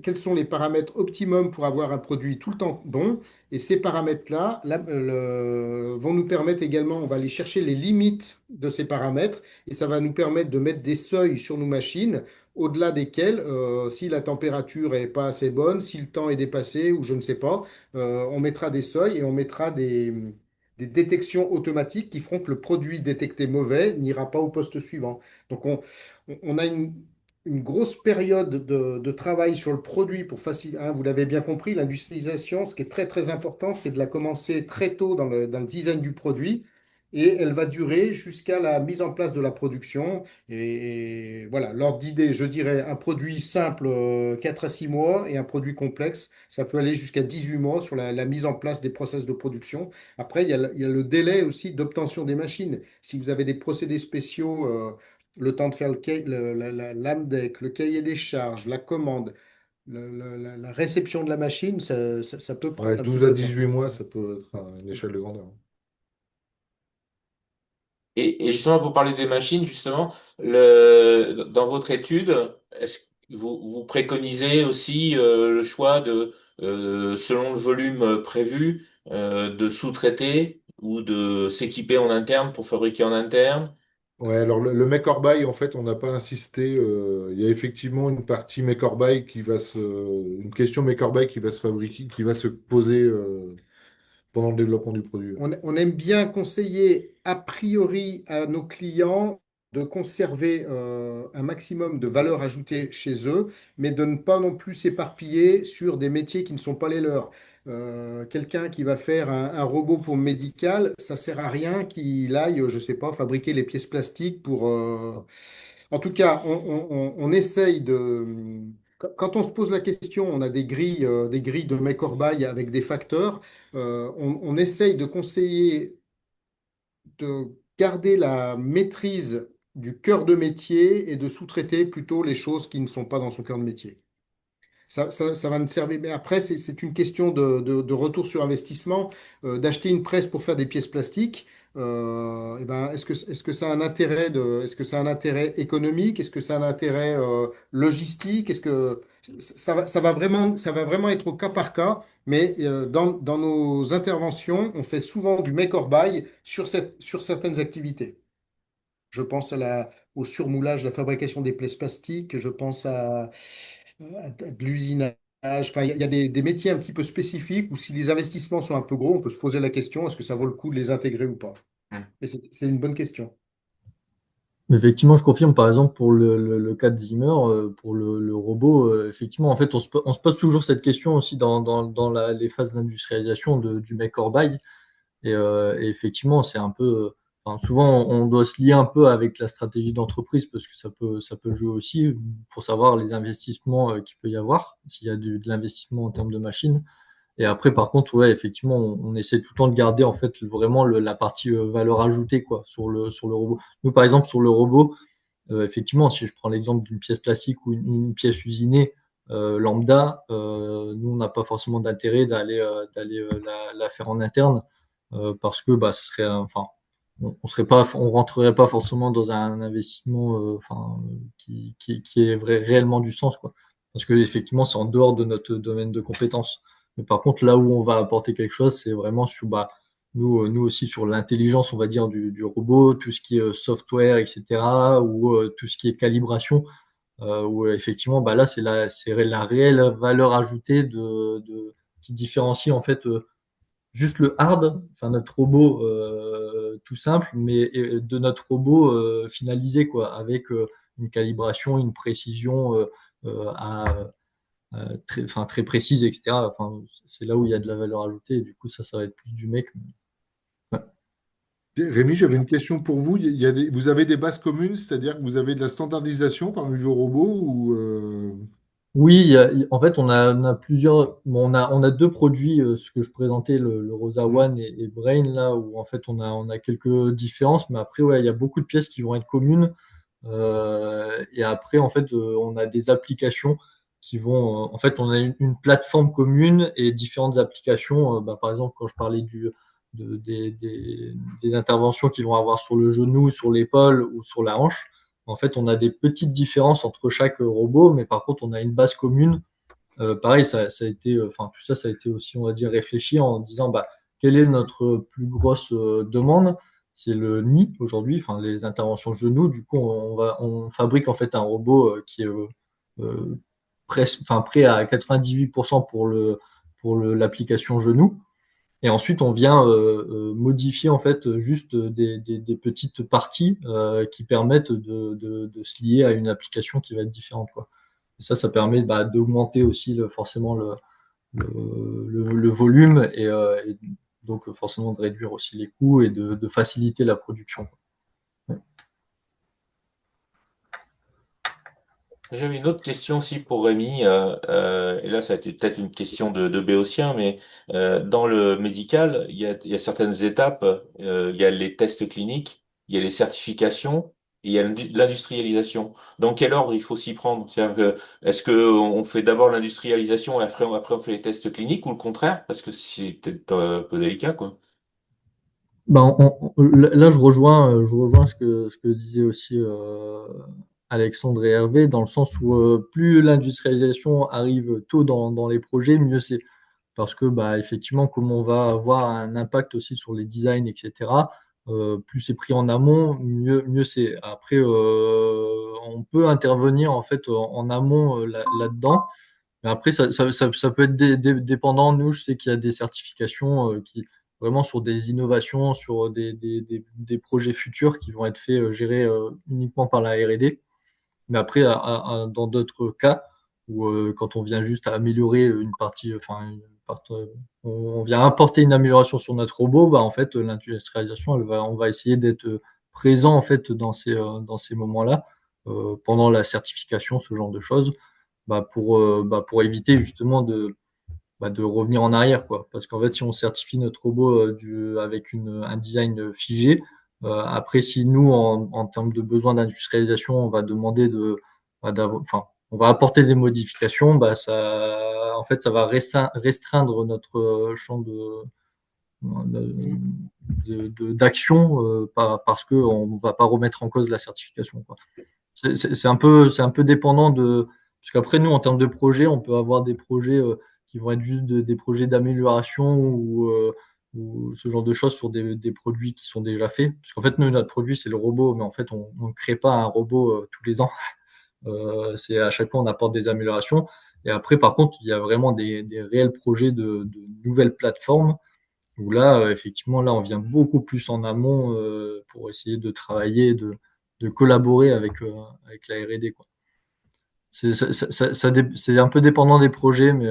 quels sont les paramètres optimums pour avoir un produit tout le temps bon. Et ces paramètres-là vont nous permettre également, on va aller chercher les limites de ces paramètres et ça va nous permettre de mettre des seuils sur nos machines au-delà desquels, si la température est pas assez bonne, si le temps est dépassé ou je ne sais pas, on mettra des seuils et on mettra des détections automatiques qui feront que le produit détecté mauvais n'ira pas au poste suivant. Donc on a une grosse période de travail sur le produit pour faciliter, hein, vous l'avez bien compris, l'industrialisation, ce qui est très très important, c'est de la commencer très tôt dans le design du produit et elle va durer jusqu'à la mise en place de la production. Et voilà, l'ordre d'idée, je dirais un produit simple, 4 à 6 mois, et un produit complexe, ça peut aller jusqu'à 18 mois sur la mise en place des process de production. Après, il y a le délai aussi d'obtention des machines. Si vous avez des procédés spéciaux, le temps de faire l'AMDEC, le cahier des charges, la commande, la réception de la machine, ça peut
Ouais,
prendre un petit
12 à
peu de temps.
18 mois, ça peut être une échelle de grandeur.
Et justement, pour parler des machines, justement, dans votre étude, est-ce que vous préconisez aussi le choix selon le volume prévu, de sous-traiter ou de s'équiper en interne pour fabriquer en interne?
Ouais, alors le make or buy, en fait, on n'a pas insisté. Il y a effectivement une partie make or buy une question make or buy qui va se fabriquer, qui va se poser pendant le développement du produit.
On aime bien conseiller a priori à nos clients de conserver un maximum de valeur ajoutée chez eux, mais de ne pas non plus s'éparpiller sur des métiers qui ne sont pas les leurs. Quelqu'un qui va faire un robot pour le médical, ça sert à rien qu'il aille, je ne sais pas, fabriquer les pièces plastiques pour... En tout cas, on essaye de... Quand on se pose la question, on a des grilles de make or buy avec des facteurs. On essaye de conseiller de garder la maîtrise du cœur de métier et de sous-traiter plutôt les choses qui ne sont pas dans son cœur de métier. Ça va me servir. Mais après, c'est une question de retour sur investissement. D'acheter une presse pour faire des pièces plastiques, eh ben, est-ce que ça a un intérêt est-ce que ça a un intérêt économique? Est-ce que ça a un intérêt logistique? Est-ce que ça va vraiment être au cas par cas. Mais dans nos interventions, on fait souvent du make or buy sur certaines activités. Je pense au surmoulage, la fabrication des pièces plastiques. Je pense de l'usinage. Enfin, il y a des métiers un petit peu spécifiques où si les investissements sont un peu gros, on peut se poser la question, est-ce que ça vaut le coup de les intégrer ou pas? Et c'est une bonne question.
Effectivement, je confirme, par exemple, pour le cas de Zimmer, pour le robot, effectivement, en fait, on se pose toujours cette question aussi dans les phases d'industrialisation du make or buy. Et effectivement, c'est un peu, enfin, souvent, on doit se lier un peu avec la stratégie d'entreprise parce que ça peut jouer aussi pour savoir les investissements qu'il peut y avoir, s'il y a de l'investissement en termes de machines. Et après, par contre, ouais, effectivement, on essaie tout le temps de garder en fait vraiment la partie valeur ajoutée quoi sur le robot. Nous, par exemple, sur le robot, effectivement, si je prends l'exemple d'une pièce plastique ou une pièce usinée lambda, nous, on n'a pas forcément d'intérêt d'aller la faire en interne parce que bah, ce serait, enfin, on serait pas, on rentrerait pas forcément dans un investissement, enfin, qui est réellement du sens, quoi. Parce que effectivement, c'est en dehors de notre domaine de compétences. Mais par contre, là où on va apporter quelque chose, c'est vraiment sur, bah, nous aussi sur l'intelligence, on va dire, du robot, tout ce qui est software, etc., ou tout ce qui est calibration, où effectivement, bah là, c'est la réelle valeur ajoutée qui différencie en fait juste le hard, enfin notre robot tout simple, mais de notre robot finalisé, quoi, avec une calibration, une précision enfin, très précise, etc. Enfin, c'est là où il y a de la valeur ajoutée, et du coup, ça va être plus du mec. Ouais.
Rémi, j'avais une question pour vous. Vous avez des bases communes, c'est-à-dire que vous avez de la standardisation parmi vos robots ou
Oui, en fait, on a plusieurs. Bon, on a deux produits, ce que je présentais, le Rosa
Hmm.
One et Brain, là, où en fait, on a quelques différences, mais après, ouais, il y a beaucoup de pièces qui vont être communes. Et après, en fait, on a des applications qui vont. En fait, on a une plateforme commune et différentes applications. Bah, par exemple, quand je parlais des interventions qu'ils vont avoir sur le genou, sur l'épaule ou sur la hanche, en fait, on a des petites différences entre chaque robot, mais par contre, on a une base commune pareil, ça a été, enfin tout ça, ça a été aussi, on va dire, réfléchi en disant, bah, quelle est notre plus grosse demande? C'est le nid aujourd'hui, enfin les interventions genoux. Du coup, on fabrique en fait un robot qui est euh, enfin, prêt à 98% pour l'application genou. Et ensuite, on vient modifier en fait juste des petites parties qui permettent de se lier à une application qui va être différente, quoi. Et ça permet bah, d'augmenter aussi forcément le volume et donc forcément de réduire aussi les coûts et de faciliter la production, quoi. Ouais.
J'avais une autre question aussi pour Rémi, et là ça a été peut-être une question de béotien, mais dans le médical, il y a certaines étapes, il y a les tests cliniques, il y a les certifications, et il y a l'industrialisation. Dans quel ordre il faut s'y prendre? C'est-à-dire que, est-ce que on fait d'abord l'industrialisation et après on fait les tests cliniques ou le contraire? Parce que c'est peut-être un peu délicat, quoi.
Ben, là, je rejoins ce que disait aussi Alexandre et Hervé, dans le sens où plus l'industrialisation arrive tôt dans les projets, mieux c'est. Parce que, bah, effectivement, comme on va avoir un impact aussi sur les designs, etc., plus c'est pris en amont, mieux c'est. Après, on peut intervenir en fait en amont là-dedans. Mais après, ça peut être dépendant. Nous, je sais qu'il y a des certifications qui, vraiment sur des innovations, sur des projets futurs qui vont être faits, gérés uniquement par la R&D. Mais après, dans d'autres cas, où quand on vient juste à améliorer une partie, enfin, on vient apporter une amélioration sur notre robot, bah, en fait, l'industrialisation, on va essayer d'être présent en fait dans ces moments-là, pendant la certification, ce genre de choses, bah, pour éviter justement de revenir en arrière, quoi. Parce qu'en fait, si on certifie notre robot avec un design figé, après, si nous, en termes de besoin d'industrialisation, on va demander enfin, on va apporter des modifications, bah, en fait, ça va restreindre notre champ d'action, parce qu'on ne va pas remettre en cause la certification, quoi. C'est un peu dépendant parce qu'après, nous, en termes de projet, on peut avoir des projets qui vont être juste des projets d'amélioration ou ce genre de choses sur des produits qui sont déjà faits. Parce qu'en fait, nous, notre produit, c'est le robot, mais en fait, on ne crée pas un robot tous les ans. C'est à chaque fois, on apporte des améliorations. Et après, par contre, il y a vraiment des réels projets de nouvelles plateformes où là, effectivement, là, on vient beaucoup plus en amont pour essayer de travailler, de collaborer avec la R&D, quoi. C'est un peu dépendant des projets, mais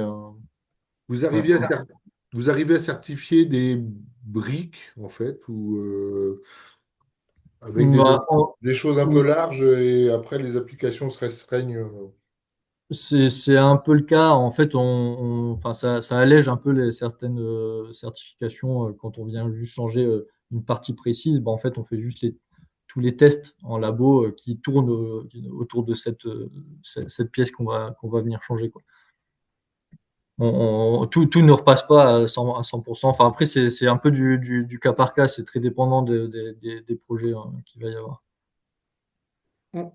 Vous
ouais.
arrivez vous arrivez à certifier des briques, en fait, ou avec
Bah,
des choses un peu larges et après les applications se restreignent.
c'est un peu le cas. En fait, enfin, ça allège un peu certaines certifications quand on vient juste changer une partie précise. Bah, en fait, on fait juste tous les tests en labo qui tournent autour de cette pièce qu'on va venir changer, quoi. Tout ne repasse pas à 100%. Enfin, après, c'est un peu du cas par cas. C'est très dépendant des projets qu'il va y avoir.
Bon,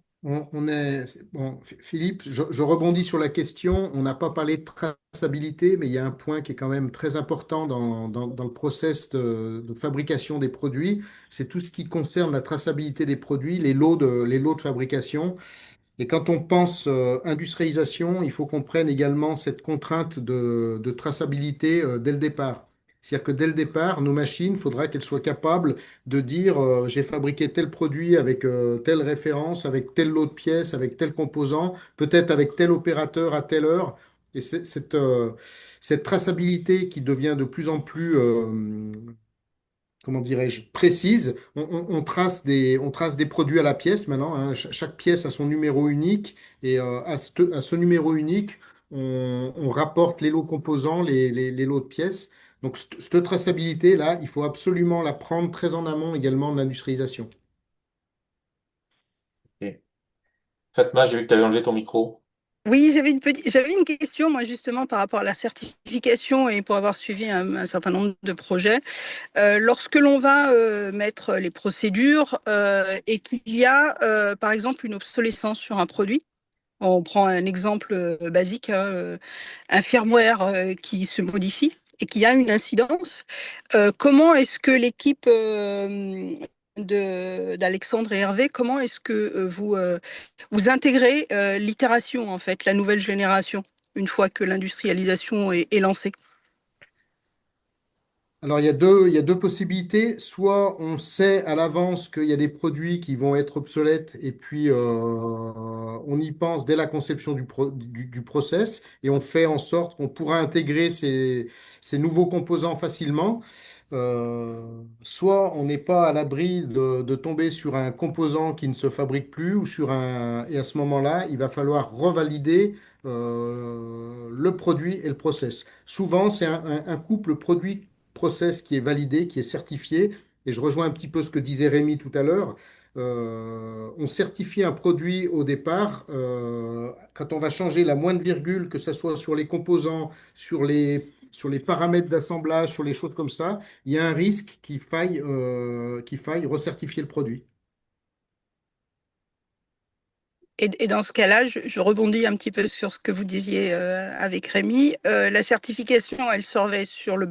Philippe, je rebondis sur la question. On n'a pas parlé de traçabilité, mais il y a un point qui est quand même très important dans le process de fabrication des produits. C'est tout ce qui concerne la traçabilité des produits, les lots de fabrication. Et quand on pense industrialisation, il faut qu'on prenne également cette contrainte de traçabilité dès le départ. C'est-à-dire que dès le départ, nos machines, il faudra qu'elles soient capables de dire j'ai fabriqué tel produit avec telle référence, avec tel lot de pièces, avec tel composant, peut-être avec tel opérateur à telle heure. Et cette traçabilité qui devient de plus en plus comment dirais-je, précise. On trace des produits à la pièce maintenant, hein. Chaque pièce a son numéro unique et à ce numéro unique, on rapporte les lots composants, les lots de pièces. Donc, cette traçabilité-là, il faut absolument la prendre très en amont également de l'industrialisation.
Ok. Fatma, j'ai vu que tu avais enlevé ton micro.
Oui, j'avais une question, moi, justement, par rapport à la certification et pour avoir suivi un certain nombre de projets. Lorsque l'on va mettre les procédures et qu'il y a, par exemple, une obsolescence sur un produit, On prend un exemple basique, hein, un firmware qui se modifie et qui a une incidence. Comment est-ce que l'équipe d'Alexandre et Hervé, comment est-ce que vous intégrez l'itération, en fait, la nouvelle génération, une fois que l'industrialisation est lancée?
Alors, il y a deux possibilités. Soit on sait à l'avance qu'il y a des produits qui vont être obsolètes et puis on y pense dès la conception du process et on fait en sorte qu'on pourra intégrer ces nouveaux composants facilement. Soit on n'est pas à l'abri de tomber sur un composant qui ne se fabrique plus ou sur et à ce moment-là, il va falloir revalider le produit et le process. Souvent, c'est un couple produit-process qui est validé, qui est certifié. Et je rejoins un petit peu ce que disait Rémi tout à l'heure. On certifie un produit au départ. Quand on va changer la moindre virgule, que ce soit sur les composants, sur les paramètres d'assemblage, sur les choses comme ça, il y a un risque qu'il faille recertifier le produit.
Et dans ce cas-là, je rebondis un petit peu sur ce que vous disiez avec Rémi. La certification, elle surveille sur le.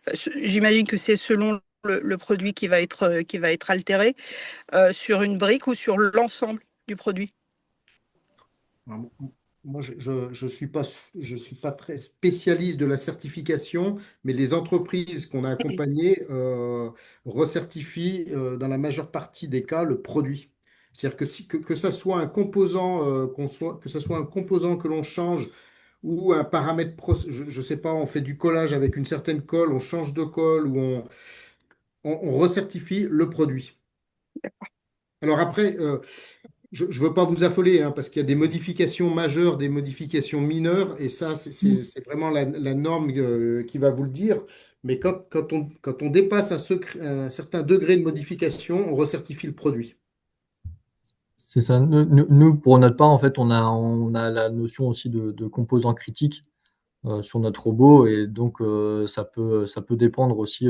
Enfin, j'imagine que c'est selon le produit qui va être altéré, sur une brique ou sur l'ensemble du produit.
Alors, moi, je suis pas très spécialiste de la certification, mais les entreprises qu'on a accompagnées recertifient dans la majeure partie des cas le produit. C'est-à-dire que ça soit un composant que ça soit un composant que l'on change ou un paramètre, je sais pas, on fait du collage avec une certaine colle, on change de colle ou on recertifie le produit. Alors après, je ne veux pas vous affoler, hein, parce qu'il y a des modifications majeures, des modifications mineures, et ça, c'est vraiment la norme qui va vous le dire. Mais quand on dépasse un certain degré de modification, on recertifie le produit.
C'est ça. Nous, pour notre part, en fait, on a la notion aussi de composants critiques sur notre robot, et donc ça peut dépendre aussi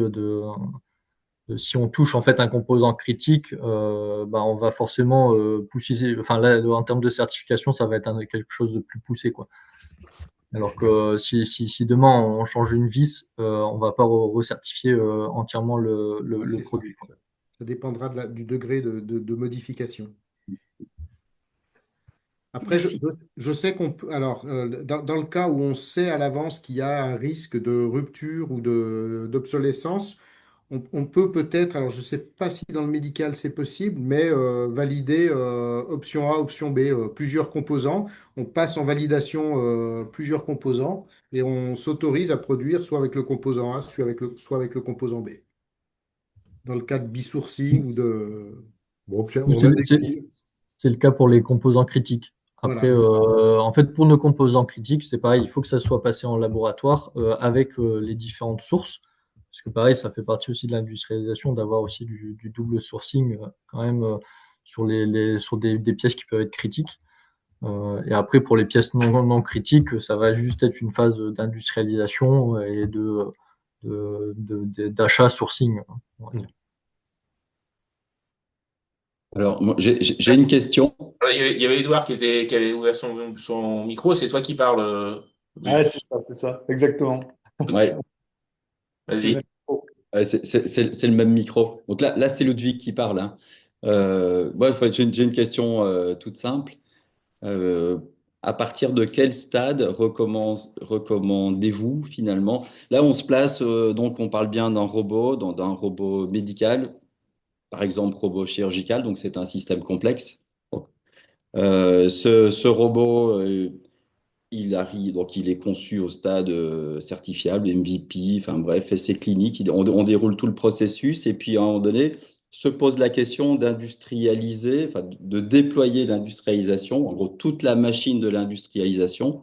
si on touche en fait un composant critique, bah, on va forcément pousser. Enfin là, en termes de certification, ça va être quelque chose de plus poussé, quoi. Alors que si demain on change une vis, on va pas recertifier entièrement
Ouais,
le
c'est ça.
produit, quoi.
Ça dépendra du degré de modification. Après,
Merci.
je sais qu'on peut. Alors, dans le cas où on sait à l'avance qu'il y a un risque de rupture ou d'obsolescence, on peut peut-être, alors je ne sais pas si dans le médical c'est possible, mais valider option A, option B, plusieurs composants. On passe en validation plusieurs composants et on s'autorise à produire soit avec le composant A, soit avec le composant B. Dans le cas de bisourcing ou de. Bon,
Oui,
on a des grilles.
c'est le cas pour les composants critiques. Après,
Voilà.
en fait, pour nos composants critiques, c'est pareil, il faut que ça soit passé en laboratoire avec les différentes sources. Parce que pareil, ça fait partie aussi de l'industrialisation d'avoir aussi du double sourcing quand même sur sur des pièces qui peuvent être critiques. Et après, pour les pièces non critiques, ça va juste être une phase d'industrialisation et d'achat sourcing, on va dire.
Alors, moi, j'ai une question.
Il y avait Edouard qui avait ouvert son micro. C'est toi qui parles,
Ouais,
Ludwig.
c'est ça, exactement.
Ouais,
C'est le même
Vas-y.
propos.
c'est le même micro. Donc là c'est Ludwig qui parle, hein. J'ai une question toute simple. Euh, à partir de quel stade recommandez-vous finalement? Là, on se place, donc on parle bien d'un robot médical, par exemple robot chirurgical, donc c'est un système complexe. Donc, ce robot, il arrive, donc il est conçu au stade certifiable, MVP, enfin bref, essai clinique. On déroule tout le processus et puis à un moment donné, se pose la question d'industrialiser, enfin de déployer l'industrialisation, en gros toute la machine de l'industrialisation.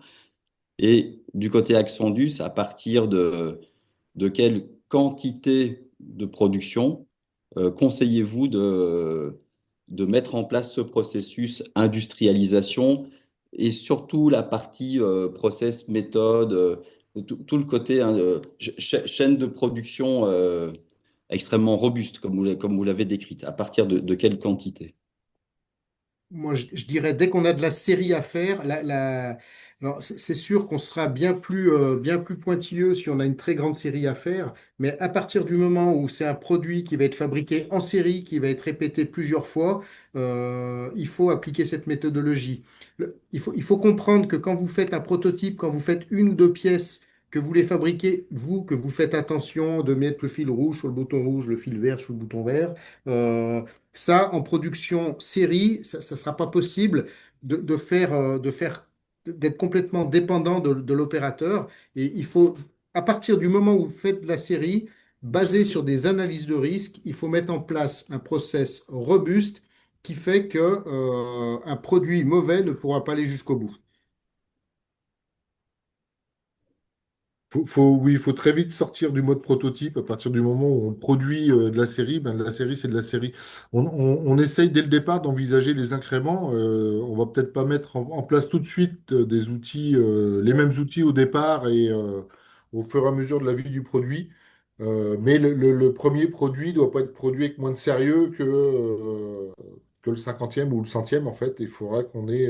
Et du côté Axondus, à partir de quelle quantité de production conseillez-vous de mettre en place ce processus industrialisation et surtout la partie process, méthode, tout le côté hein, chaîne de production extrêmement robuste, comme vous l'avez décrite. À partir de quelle quantité?
moi, je dirais, dès qu'on a de la série à faire, alors, c'est sûr qu'on sera bien plus pointilleux si on a une très grande série à faire, mais à partir du moment où c'est un produit qui va être fabriqué en série, qui va être répété plusieurs fois, il faut appliquer cette méthodologie. Il faut comprendre que quand vous faites un prototype, quand vous faites une ou deux pièces, que vous les fabriquez, vous, que vous faites attention de mettre le fil rouge sur le bouton rouge, le fil vert sur le bouton vert, euh, ça, en production série, ça ne sera pas possible d'être complètement dépendant de l'opérateur. Et il faut, à partir du moment où vous faites de la série, basée sur des analyses de risque, il faut mettre en place un process robuste qui fait que, un produit mauvais ne pourra pas aller jusqu'au bout.
Oui, il faut très vite sortir du mode prototype. À partir du moment où on produit de la série, ben, de la série, c'est de la série. On essaye dès le départ d'envisager les incréments. On va peut-être pas mettre en place tout de suite des outils, les mêmes outils au départ et au fur et à mesure de la vie du produit. Mais le premier produit doit pas être produit avec moins de sérieux que le cinquantième ou le centième, en fait. Il faudra qu'on ait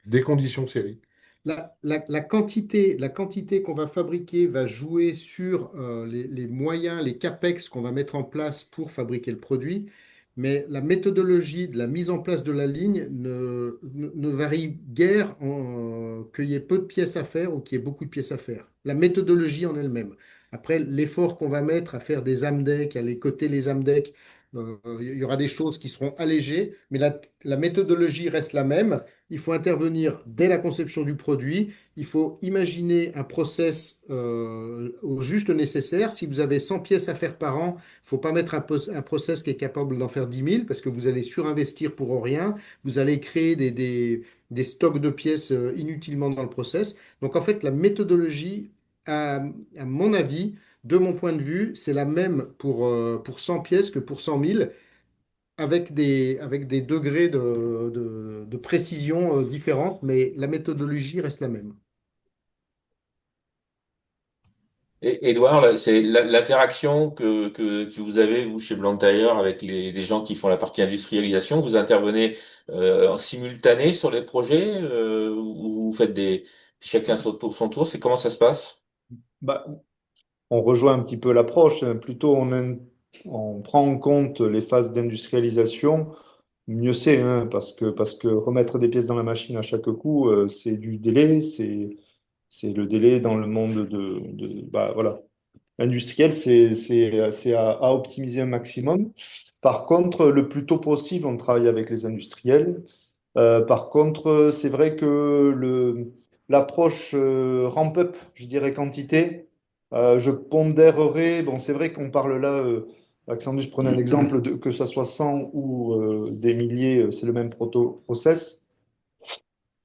des conditions série.
La quantité qu'on va fabriquer va jouer sur les moyens, les CAPEX qu'on va mettre en place pour fabriquer le produit, mais la méthodologie de la mise en place de la ligne ne varie guère qu'il y ait peu de pièces à faire ou qu'il y ait beaucoup de pièces à faire. La méthodologie en elle-même. Après, l'effort qu'on va mettre à faire des AMDEC, à les coter les AMDEC, il y aura des choses qui seront allégées, mais la méthodologie reste la même. Il faut intervenir dès la conception du produit. Il faut imaginer un process au juste nécessaire. Si vous avez 100 pièces à faire par an, il ne faut pas mettre un process qui est capable d'en faire 10 000 parce que vous allez surinvestir pour rien. Vous allez créer des stocks de pièces inutilement dans le process. Donc en fait, la méthodologie, à mon avis, de mon point de vue, c'est la même pour 100 pièces que pour 100 000 avec des degrés de précision différentes, mais la méthodologie reste la même.
Et Edouard, là, c'est l'interaction que vous avez, vous, chez Blantyre, avec les gens qui font la partie industrialisation. Vous intervenez en simultané sur les projets, ou vous faites chacun son tour, c'est comment ça se passe?
Bah, on rejoint un petit peu l'approche. Plutôt on prend en compte les phases d'industrialisation, mieux c'est, hein, parce que remettre des pièces dans la machine à chaque coup, c'est du délai, c'est le délai dans le monde bah, voilà. Industriel, c'est à optimiser un maximum. Par contre, le plus tôt possible, on travaille avec les industriels. Par contre, c'est vrai que l'approche ramp-up, je dirais quantité, je pondérerais. Bon, c'est vrai qu'on parle là, Axandus, je prenais un exemple, que ça soit 100 ou des milliers, c'est le même process.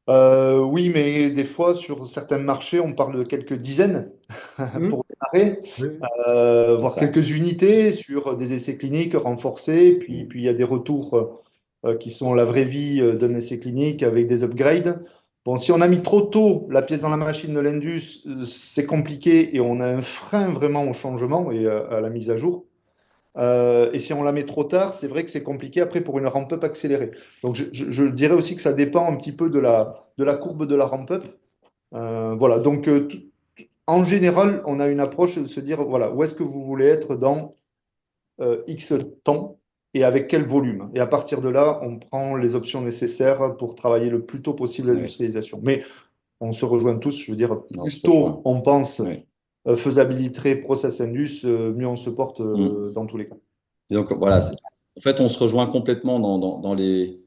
Oui, mais des fois, sur certains marchés, on parle de quelques dizaines
Hmm.
pour démarrer,
Oui.
voire
Ça.
quelques unités sur des essais cliniques renforcés. Puis il y a des retours qui sont la vraie vie d'un essai clinique avec des upgrades. Bon, si on a mis trop tôt la pièce dans la machine de l'Indus, c'est compliqué et on a un frein vraiment au changement et à la mise à jour. Et si on la met trop tard, c'est vrai que c'est compliqué après pour une ramp-up accélérée. Donc je dirais aussi que ça dépend un petit peu de la courbe de la ramp-up. Voilà, donc en général, on a une approche de se dire, voilà, où est-ce que vous voulez être dans X temps et avec quel volume. Et à partir de là, on prend les options nécessaires pour travailler le plus tôt possible
Oui.
l'industrialisation. Mais on se rejoint tous, je veux dire,
On
plus
se
tôt
rejoint.
on pense
Oui.
faisabilité, process indus, mieux on se porte dans tous les cas.
Et donc voilà, en fait, on se rejoint complètement dans les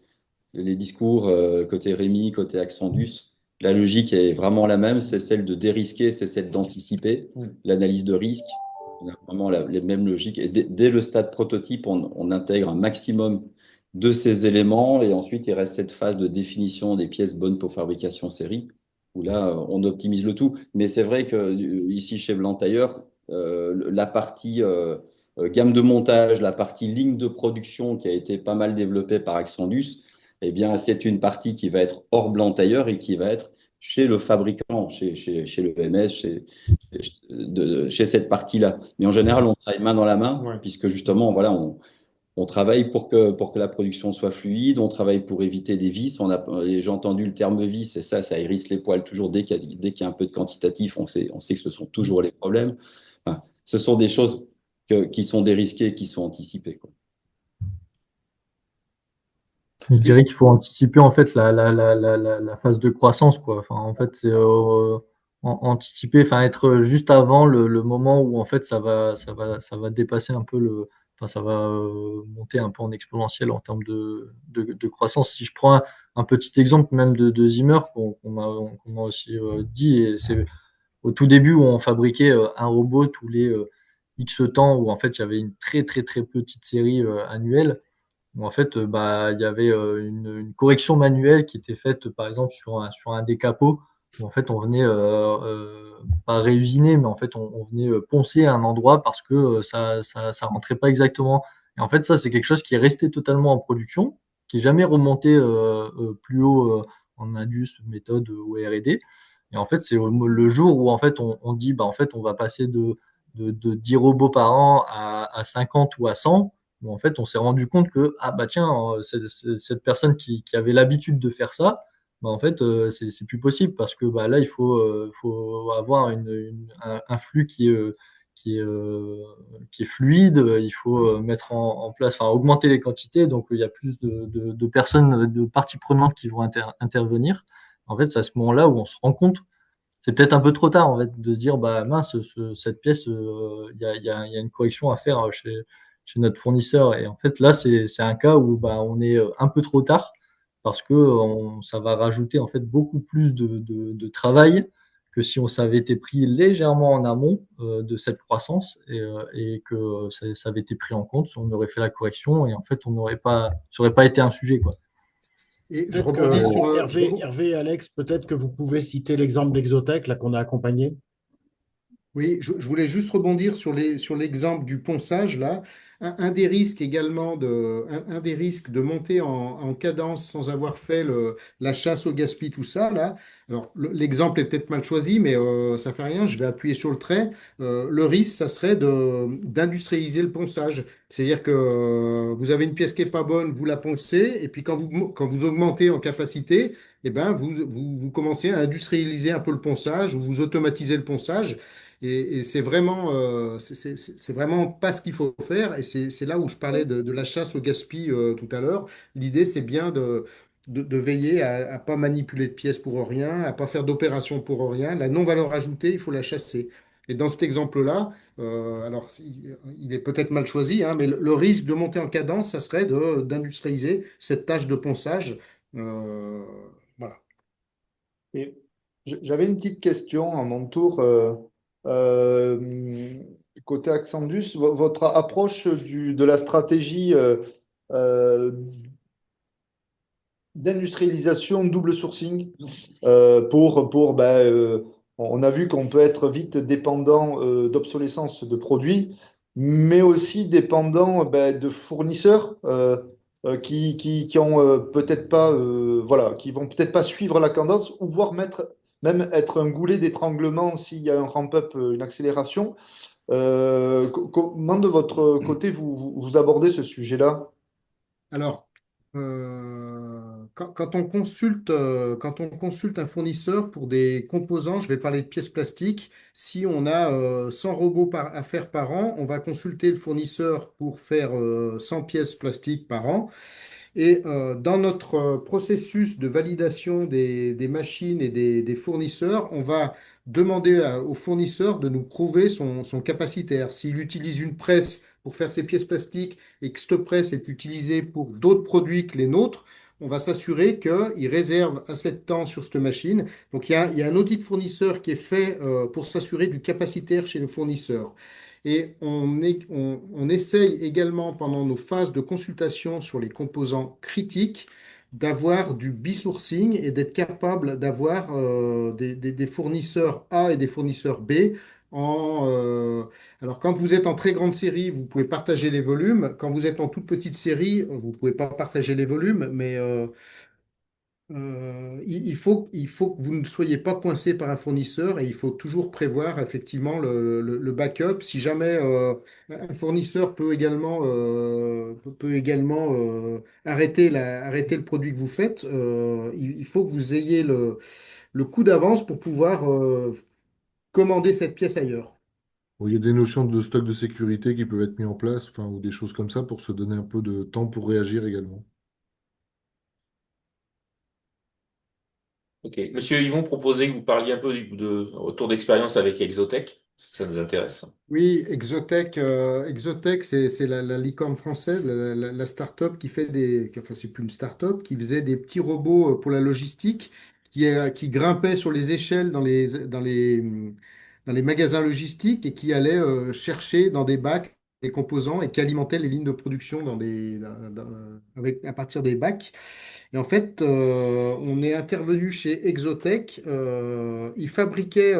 discours côté Rémi, côté Axandus. La logique est vraiment la même, c'est celle de dérisquer, c'est celle d'anticiper, l'analyse de risque. On a vraiment les mêmes logiques. Et dès le stade prototype, on intègre un maximum de ces éléments et ensuite il reste cette phase de définition des pièces bonnes pour fabrication série où là on optimise le tout. Mais c'est vrai que ici chez Blantyre, la partie gamme de montage, la partie ligne de production qui a été pas mal développée par Axandus, eh bien, c'est une partie qui va être hors Blantyre et qui va être chez le fabricant, chez le MS, chez cette partie-là. Mais en général, on travaille main dans la main,
Ouais.
puisque justement, voilà, On travaille pour que la production soit fluide, on travaille pour éviter des vis. J'ai entendu le terme vis, et ça hérisse les poils toujours dès qu'il y a un peu de quantitatif, on sait que ce sont toujours les problèmes. Enfin, ce sont des choses qui sont dérisquées et qui sont anticipées, quoi.
Je dirais qu'il faut anticiper en fait la phase de croissance, quoi. Enfin, en fait, c'est anticiper, enfin être juste avant le moment où en fait ça va dépasser un peu enfin ça va monter un peu en exponentiel en termes de croissance. Si je prends un petit exemple même de Zimmer qu'on m'a aussi dit, et c'est au tout début où on fabriquait un robot tous les X temps, où en fait il y avait une très petite série annuelle où en fait, bah, il y avait une correction manuelle qui était faite, par exemple, sur un des capots, où en fait, on venait pas réusiner, mais en fait, on venait poncer un endroit parce que ça rentrait pas exactement. Et en fait, ça, c'est quelque chose qui est resté totalement en production, qui est jamais remonté plus haut en Indus, méthode ou R&D. Et en fait, c'est le jour où en fait, on dit, bah, en fait, on va passer de 10 robots par an à 50 ou à 100 où en fait on s'est rendu compte que ah bah tiens cette personne qui avait l'habitude de faire ça bah en fait c'est plus possible parce que bah là faut avoir un flux qui est qui est fluide, il faut mettre en place, enfin augmenter les quantités, donc il y a plus de personnes, de parties prenantes qui vont intervenir. En fait, c'est à ce moment-là où on se rend compte, c'est peut-être un peu trop tard en fait de se dire bah mince cette pièce il y a une correction à faire chez notre fournisseur, et en fait là c'est un cas où bah on est un peu trop tard parce que ça va rajouter en fait beaucoup plus de travail que si on s'avait été pris légèrement en amont de cette croissance, et que ça avait été pris en compte, on aurait fait la correction et en fait on n'aurait pas ça aurait pas été un sujet quoi.
Et je
Peut-être
rebondis
que
sur,
Hervé et Alex, peut-être que vous pouvez citer l'exemple d'Exotech, là, qu'on a accompagné.
Oui, je voulais juste rebondir sur l'exemple du ponçage là. Un des risques également un des risques de monter en cadence sans avoir fait la chasse au gaspillage, tout ça là. Alors l'exemple est peut-être mal choisi, mais ça fait rien. Je vais appuyer sur le trait. Le risque, ça serait d'industrialiser le ponçage. C'est-à-dire que vous avez une pièce qui est pas bonne, vous la poncez, et puis quand vous augmentez en capacité, eh ben vous commencez à industrialiser un peu le ponçage ou vous automatisez le ponçage. Et c'est vraiment pas ce qu'il faut faire. Et c'est là où je parlais de la chasse au gaspillage tout à l'heure. L'idée, c'est bien de veiller à pas manipuler de pièces pour rien, à pas faire d'opérations pour rien. La non-valeur ajoutée, il faut la chasser. Et dans cet exemple-là, alors il est peut-être mal choisi, hein, mais le risque de monter en cadence, ça serait d'industrialiser cette tâche de ponçage. Euh, voilà.
Et j'avais une petite question à mon tour. Euh, Côté Axandus, votre approche de la stratégie euh, d'industrialisation double sourcing on a vu qu'on peut être vite dépendant d'obsolescence de produits, mais aussi dépendant de fournisseurs qui ont peut-être pas voilà, qui vont peut-être pas suivre la tendance ou voire même être un goulet d'étranglement s'il y a un ramp-up, une accélération. Comment de votre côté vous abordez ce sujet-là?
Alors, quand on consulte un fournisseur pour des composants, je vais parler de pièces plastiques. Si on a 100 robots à faire par an, on va consulter le fournisseur pour faire 100 pièces plastiques par an. Et dans notre processus de validation des machines et des fournisseurs, on va demander au fournisseur de nous prouver son capacitaire. S'il utilise une presse pour faire ses pièces plastiques et que cette presse est utilisée pour d'autres produits que les nôtres, on va s'assurer qu'il réserve assez de temps sur cette machine. Donc il y a un audit fournisseur qui est fait pour s'assurer du capacitaire chez le fournisseur. Et on essaye également pendant nos phases de consultation sur les composants critiques d'avoir du bisourcing et d'être capable d'avoir des fournisseurs A et des fournisseurs B. En, euh, alors quand vous êtes en très grande série, vous pouvez partager les volumes. Quand vous êtes en toute petite série, vous ne pouvez pas partager les volumes, mais il faut que vous ne soyez pas coincé par un fournisseur et il faut toujours prévoir effectivement le backup. Si jamais un fournisseur peut également arrêter le produit que vous faites, il faut que vous ayez le coup d'avance pour pouvoir commander cette pièce ailleurs.
Bon, il y a des notions de stock de sécurité qui peuvent être mis en place, enfin, ou des choses comme ça pour se donner un peu de temps pour réagir également.
Ok. Monsieur Yvon proposait que vous parliez un peu de retour d'expérience avec Exotech. Ça nous intéresse.
Oui, Exotech, c'est la licorne française, la start-up qui fait enfin, c'est plus une start-up, qui faisait des petits robots pour la logistique, qui grimpaient sur les échelles dans les magasins logistiques et qui allaient chercher dans des bacs des composants et qui alimentaient les lignes de production à partir des bacs. Et en fait, on est intervenu chez Exotech. Ils fabriquaient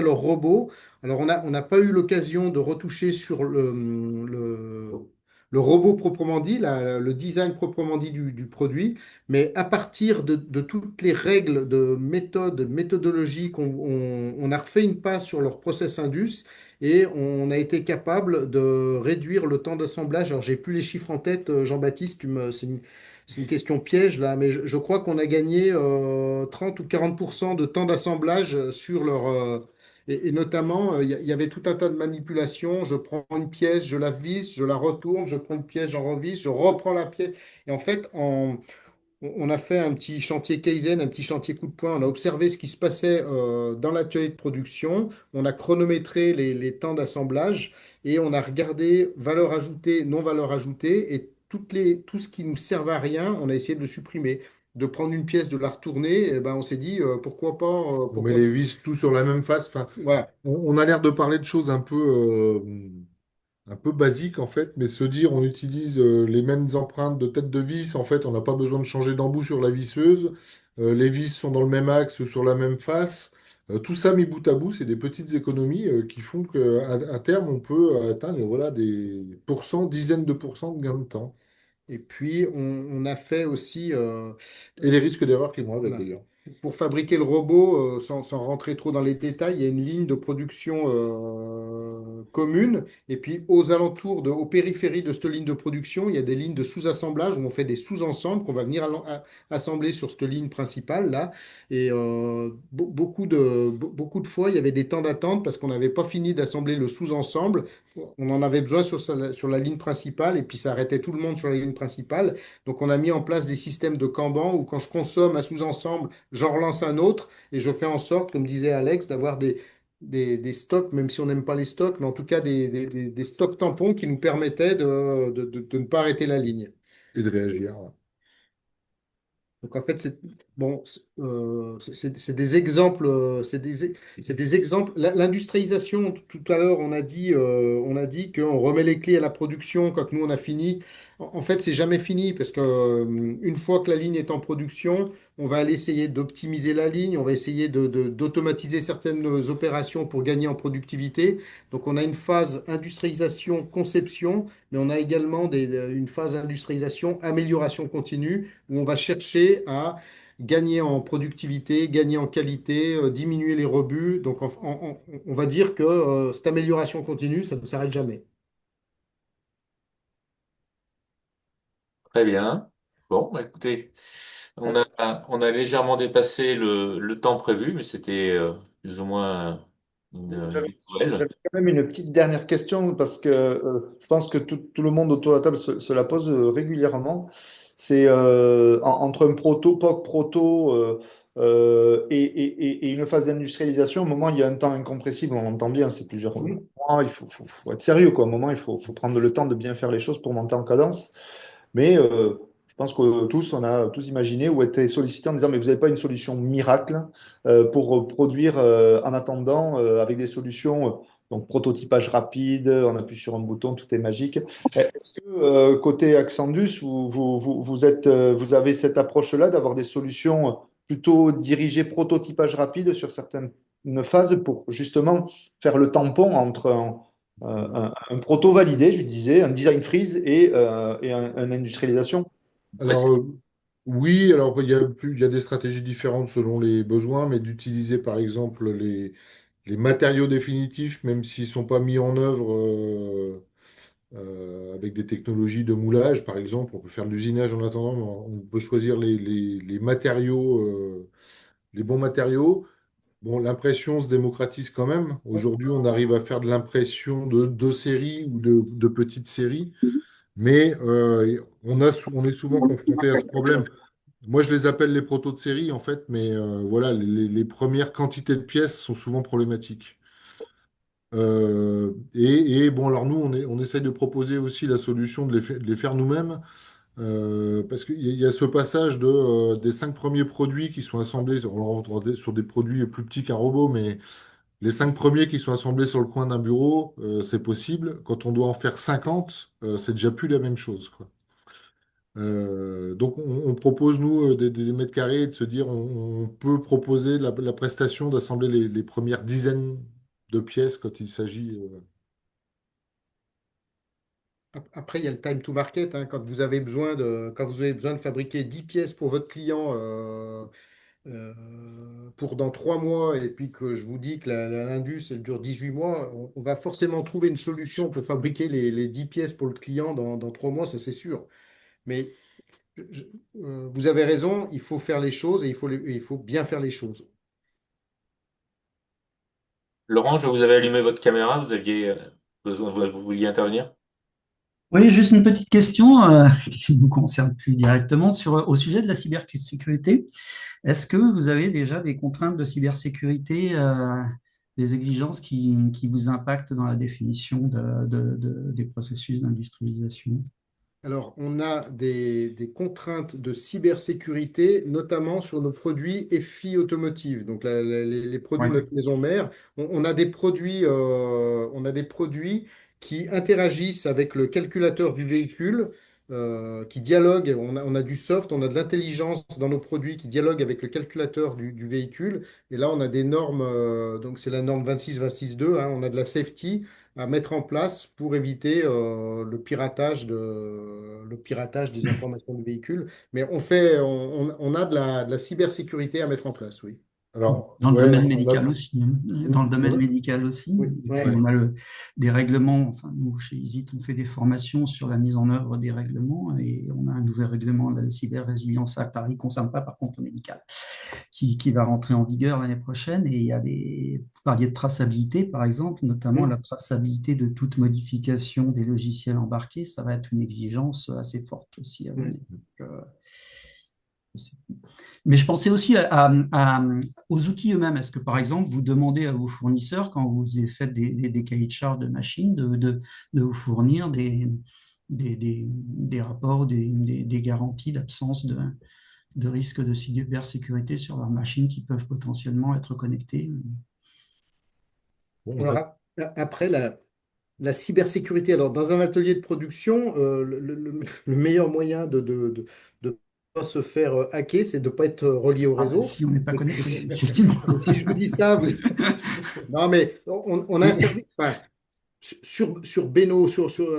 leurs robots. Alors, on n'a pas eu l'occasion de retoucher sur le robot proprement dit, le design proprement dit du produit, mais à partir de toutes les règles de méthode, méthodologiques, on a refait une passe sur leur process Indus et on a été capable de réduire le temps d'assemblage. Alors, j'ai plus les chiffres en tête, Jean-Baptiste, c'est une question piège là, mais je crois qu'on a gagné 30 ou 40% de temps d'assemblage sur et notamment, il y avait tout un tas de manipulations. Je prends une pièce, je la visse, je la retourne, je prends une pièce, j'en revisse, je reprends la pièce. Et en fait, on a fait un petit chantier Kaizen, un petit chantier coup de poing. On a observé ce qui se passait dans l'atelier de production. On a chronométré les temps d'assemblage et on a regardé valeur ajoutée, non valeur ajoutée et tout ce qui nous servait à rien, on a essayé de le supprimer. De prendre une pièce, de la retourner, eh ben, on s'est dit pourquoi pas,
On met
pourquoi.
les vis tout sur la même face. Enfin,
Voilà.
on a l'air de parler de choses un peu basiques en fait, mais se dire on utilise les mêmes empreintes de tête de vis, en fait, on n'a pas besoin de changer d'embout sur la visseuse. Les vis sont dans le même axe, sur la même face. Tout ça mis bout à bout, c'est des petites économies qui font qu'à à terme, on peut atteindre voilà, des dizaines de pourcents de gain de temps.
Et puis, on a fait aussi,
Et les risques d'erreur qui vont avec
voilà.
d'ailleurs.
Pour fabriquer le robot, sans rentrer trop dans les détails, il y a une ligne de production commune. Et puis, aux périphéries de cette ligne de production, il y a des lignes de sous-assemblage où on fait des sous-ensembles qu'on va venir assembler sur cette ligne principale là. Et beaucoup de fois, il y avait des temps d'attente parce qu'on n'avait pas fini d'assembler le sous-ensemble. On en avait besoin sur la ligne principale et puis ça arrêtait tout le monde sur la ligne principale. Donc, on a mis en place des systèmes de Kanban où quand je consomme un sous-ensemble, j'en relance un autre et je fais en sorte, comme disait Alex, d'avoir des stocks, même si on n'aime pas les stocks, mais en tout cas des stocks tampons qui nous permettaient de ne pas arrêter la ligne.
Et de réagir. Ouais.
Donc en fait, c'est des exemples, c'est des exemples. L'industrialisation, tout à l'heure, on a dit qu'on remet les clés à la production quand nous on a fini. En fait, c'est jamais fini parce que une fois que la ligne est en production, on va aller essayer d'optimiser la ligne, on va essayer d'automatiser certaines opérations pour gagner en productivité. Donc on a une phase industrialisation, conception, mais on a également une phase industrialisation, amélioration continue où on va chercher à gagner en productivité, gagner en qualité, diminuer les rebuts. Donc, on va dire que cette amélioration continue, ça ne s'arrête jamais.
Très bien. Bon, bah, écoutez, on a légèrement dépassé le temps prévu, mais c'était plus ou moins une
J'avais
bonne nouvelle.
j'avais quand même une petite dernière question parce que je pense que tout le monde autour de la table se la pose régulièrement. C'est entre un proto, POC proto et une phase d'industrialisation, au moment il y a un temps incompressible, on entend bien, c'est plusieurs mois, il faut être sérieux, quoi. À un moment, faut prendre le temps de bien faire les choses pour monter en cadence. Mais je pense que tous, on a tous imaginé ou été sollicités en disant, mais vous n'avez pas une solution miracle pour produire en attendant avec des solutions, donc prototypage rapide, on appuie sur un bouton, tout est magique. Est-ce que côté Accendus, vous avez cette approche-là d'avoir des solutions plutôt dirigées prototypage rapide sur certaines phases pour justement faire le tampon entre un proto validé, je disais, un design freeze et une industrialisation
Alors,
précédente?
Oui, alors il y a des stratégies différentes selon les besoins, mais d'utiliser par exemple les matériaux définitifs, même s'ils ne sont pas mis en œuvre avec des technologies de moulage, par exemple, on peut faire de l'usinage en attendant, mais on peut choisir les matériaux, les bons matériaux. Bon, l'impression se démocratise quand même. Aujourd'hui, on arrive à faire de l'impression de séries ou de petites séries, mais on est souvent confronté à ce problème. Moi, je les appelle les protos de série, en fait, mais voilà, les premières quantités de pièces sont souvent problématiques. Bon, alors nous, on essaye de proposer aussi la solution de les faire nous-mêmes, parce qu'il y a ce passage des 5 premiers produits qui sont assemblés sur des produits plus petits qu'un robot, mais les 5 premiers qui sont assemblés sur le coin d'un bureau, c'est possible. Quand on doit en faire 50, c'est déjà plus la même chose, quoi. Donc on propose, nous, des mètres carrés et de se dire on peut proposer la prestation d'assembler les premières dizaines de pièces quand il s'agit.
Après, il y a le time to market, hein. Quand vous avez besoin de fabriquer 10 pièces pour votre client pour dans 3 mois, et puis que je vous dis que l'Indus, elle dure 18 mois, on va forcément trouver une solution pour fabriquer les 10 pièces pour le client dans 3 mois, ça c'est sûr. Mais je- vous avez raison, il faut faire les choses et il faut bien faire les choses.
Laurent, je vous avais allumé votre caméra, vous aviez besoin, vous vouliez intervenir?
Oui, juste une petite question qui ne nous concerne plus directement au sujet de la cybersécurité. Est-ce que vous avez déjà des contraintes de cybersécurité, des exigences qui vous impactent dans la définition des processus d'industrialisation?
Alors, on a des contraintes de cybersécurité, notamment sur nos produits EFI automotive, donc les produits
Oui.
de notre maison mère. On a des produits qui interagissent avec le calculateur du véhicule, qui dialoguent. On a du soft, on a de l'intelligence dans nos produits qui dialoguent avec le calculateur du véhicule. Et là, on a des normes, donc c'est la norme 26-26-2, hein, on a de la safety à mettre en place pour éviter le piratage des informations du véhicule. Mais on a de la cybersécurité à mettre en place, oui.
Alors,
Dans le
ouais,
domaine médical aussi, hein. Dans le domaine
Oui,
médical aussi.
oui,
Et puis,
ouais.
ouais.
on a des règlements. Enfin, nous, chez ISIT, on fait des formations sur la mise en œuvre des règlements et on a un nouvel règlement, le Cyber Resilience Act. Alors, il ne concerne pas, par contre, le médical, qui va rentrer en vigueur l'année prochaine. Et il y a vous parliez de traçabilité, par exemple, notamment la
Mm.
traçabilité de toute modification des logiciels embarqués. Ça va être une exigence assez forte aussi à venir.
Mm.
Donc, mais je pensais aussi aux outils eux-mêmes. Est-ce que, par exemple, vous demandez à vos fournisseurs, quand vous faites des cahiers de charges de machines, de vous fournir des rapports, des garanties d'absence de risque de cybersécurité sur leurs machines qui peuvent potentiellement être connectées?
Bon,
Alors, après, la cybersécurité, alors dans un atelier de production, le meilleur moyen de pas se faire hacker, c'est de ne pas être relié au
Ah, ben,
réseau.
si on n'est pas
Et,
connecté, effectivement.
et si je vous dis ça, non, mais on a un
Mais
service. Enfin, sur Bénaud,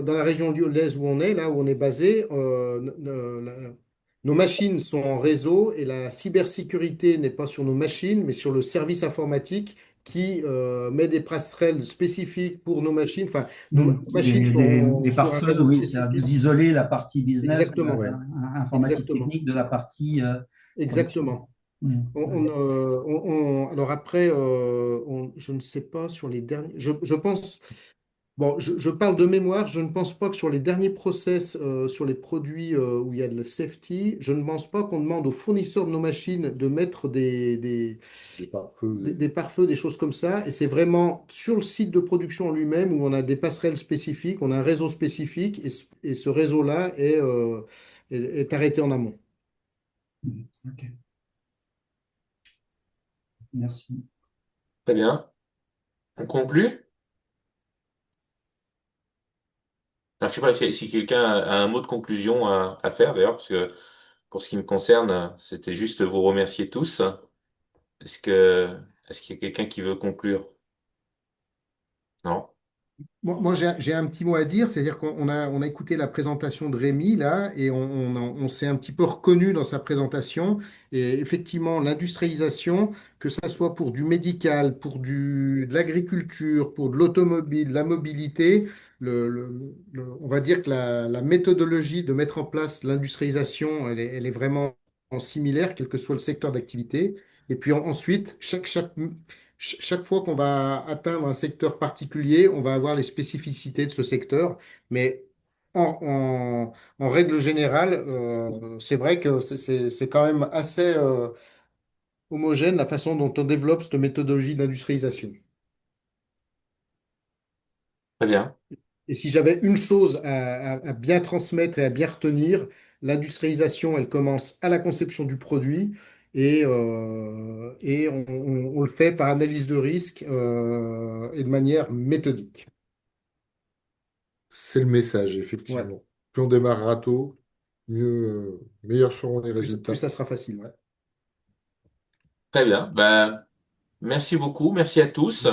dans la région lyonnaise où on est, là où on est basé, nos machines sont en réseau et la cybersécurité n'est pas sur nos machines, mais sur le service informatique qui met des passerelles spécifiques pour nos machines. Enfin, nos machines sont
des
sur un
pare-feux,
réseau
oui, c'est à
spécifique.
vous isoler la partie business,
Exactement,
ouais.
informatique
exactement,
technique de la partie production.
exactement.
Mm.
Alors après, je ne sais pas sur les derniers. Je pense. Bon, je parle de mémoire, je ne pense pas que sur les derniers process, sur les produits où il y a de la safety, je ne pense pas qu'on demande aux fournisseurs de nos machines de mettre
Des pare-feux.
des pare-feux, des choses comme ça. Et c'est vraiment sur le site de production en lui-même où on a des passerelles spécifiques, on a un réseau spécifique et ce réseau-là est arrêté en amont.
Mm. Ok, merci.
Très bien. On conclut? Alors, je sais pas si quelqu'un a un mot de conclusion à faire d'ailleurs, parce que pour ce qui me concerne, c'était juste vous remercier tous. Est-ce que, est-ce qu'il y a quelqu'un qui veut conclure? Non?
Moi, j'ai un petit mot à dire, c'est-à-dire qu'on a écouté la présentation de Rémi là, et on s'est un petit peu reconnu dans sa présentation. Et effectivement, l'industrialisation, que ça soit pour du médical, pour de l'agriculture, pour de l'automobile, la mobilité, on va dire que la méthodologie de mettre en place l'industrialisation, elle est vraiment similaire, quel que soit le secteur d'activité. Et puis ensuite, chaque fois qu'on va atteindre un secteur particulier, on va avoir les spécificités de ce secteur. Mais en règle générale, c'est vrai que c'est quand même assez homogène la façon dont on développe cette méthodologie d'industrialisation.
Très bien.
Et si j'avais une chose à bien transmettre et à bien retenir, l'industrialisation, elle commence à la conception du produit et on le fait par analyse de risque et de manière méthodique.
C'est le message,
Ouais.
effectivement. Plus on démarrera tôt, meilleurs seront les
Plus
résultats.
ça sera facile. Ouais.
Très bien. Ben, merci beaucoup. Merci à tous.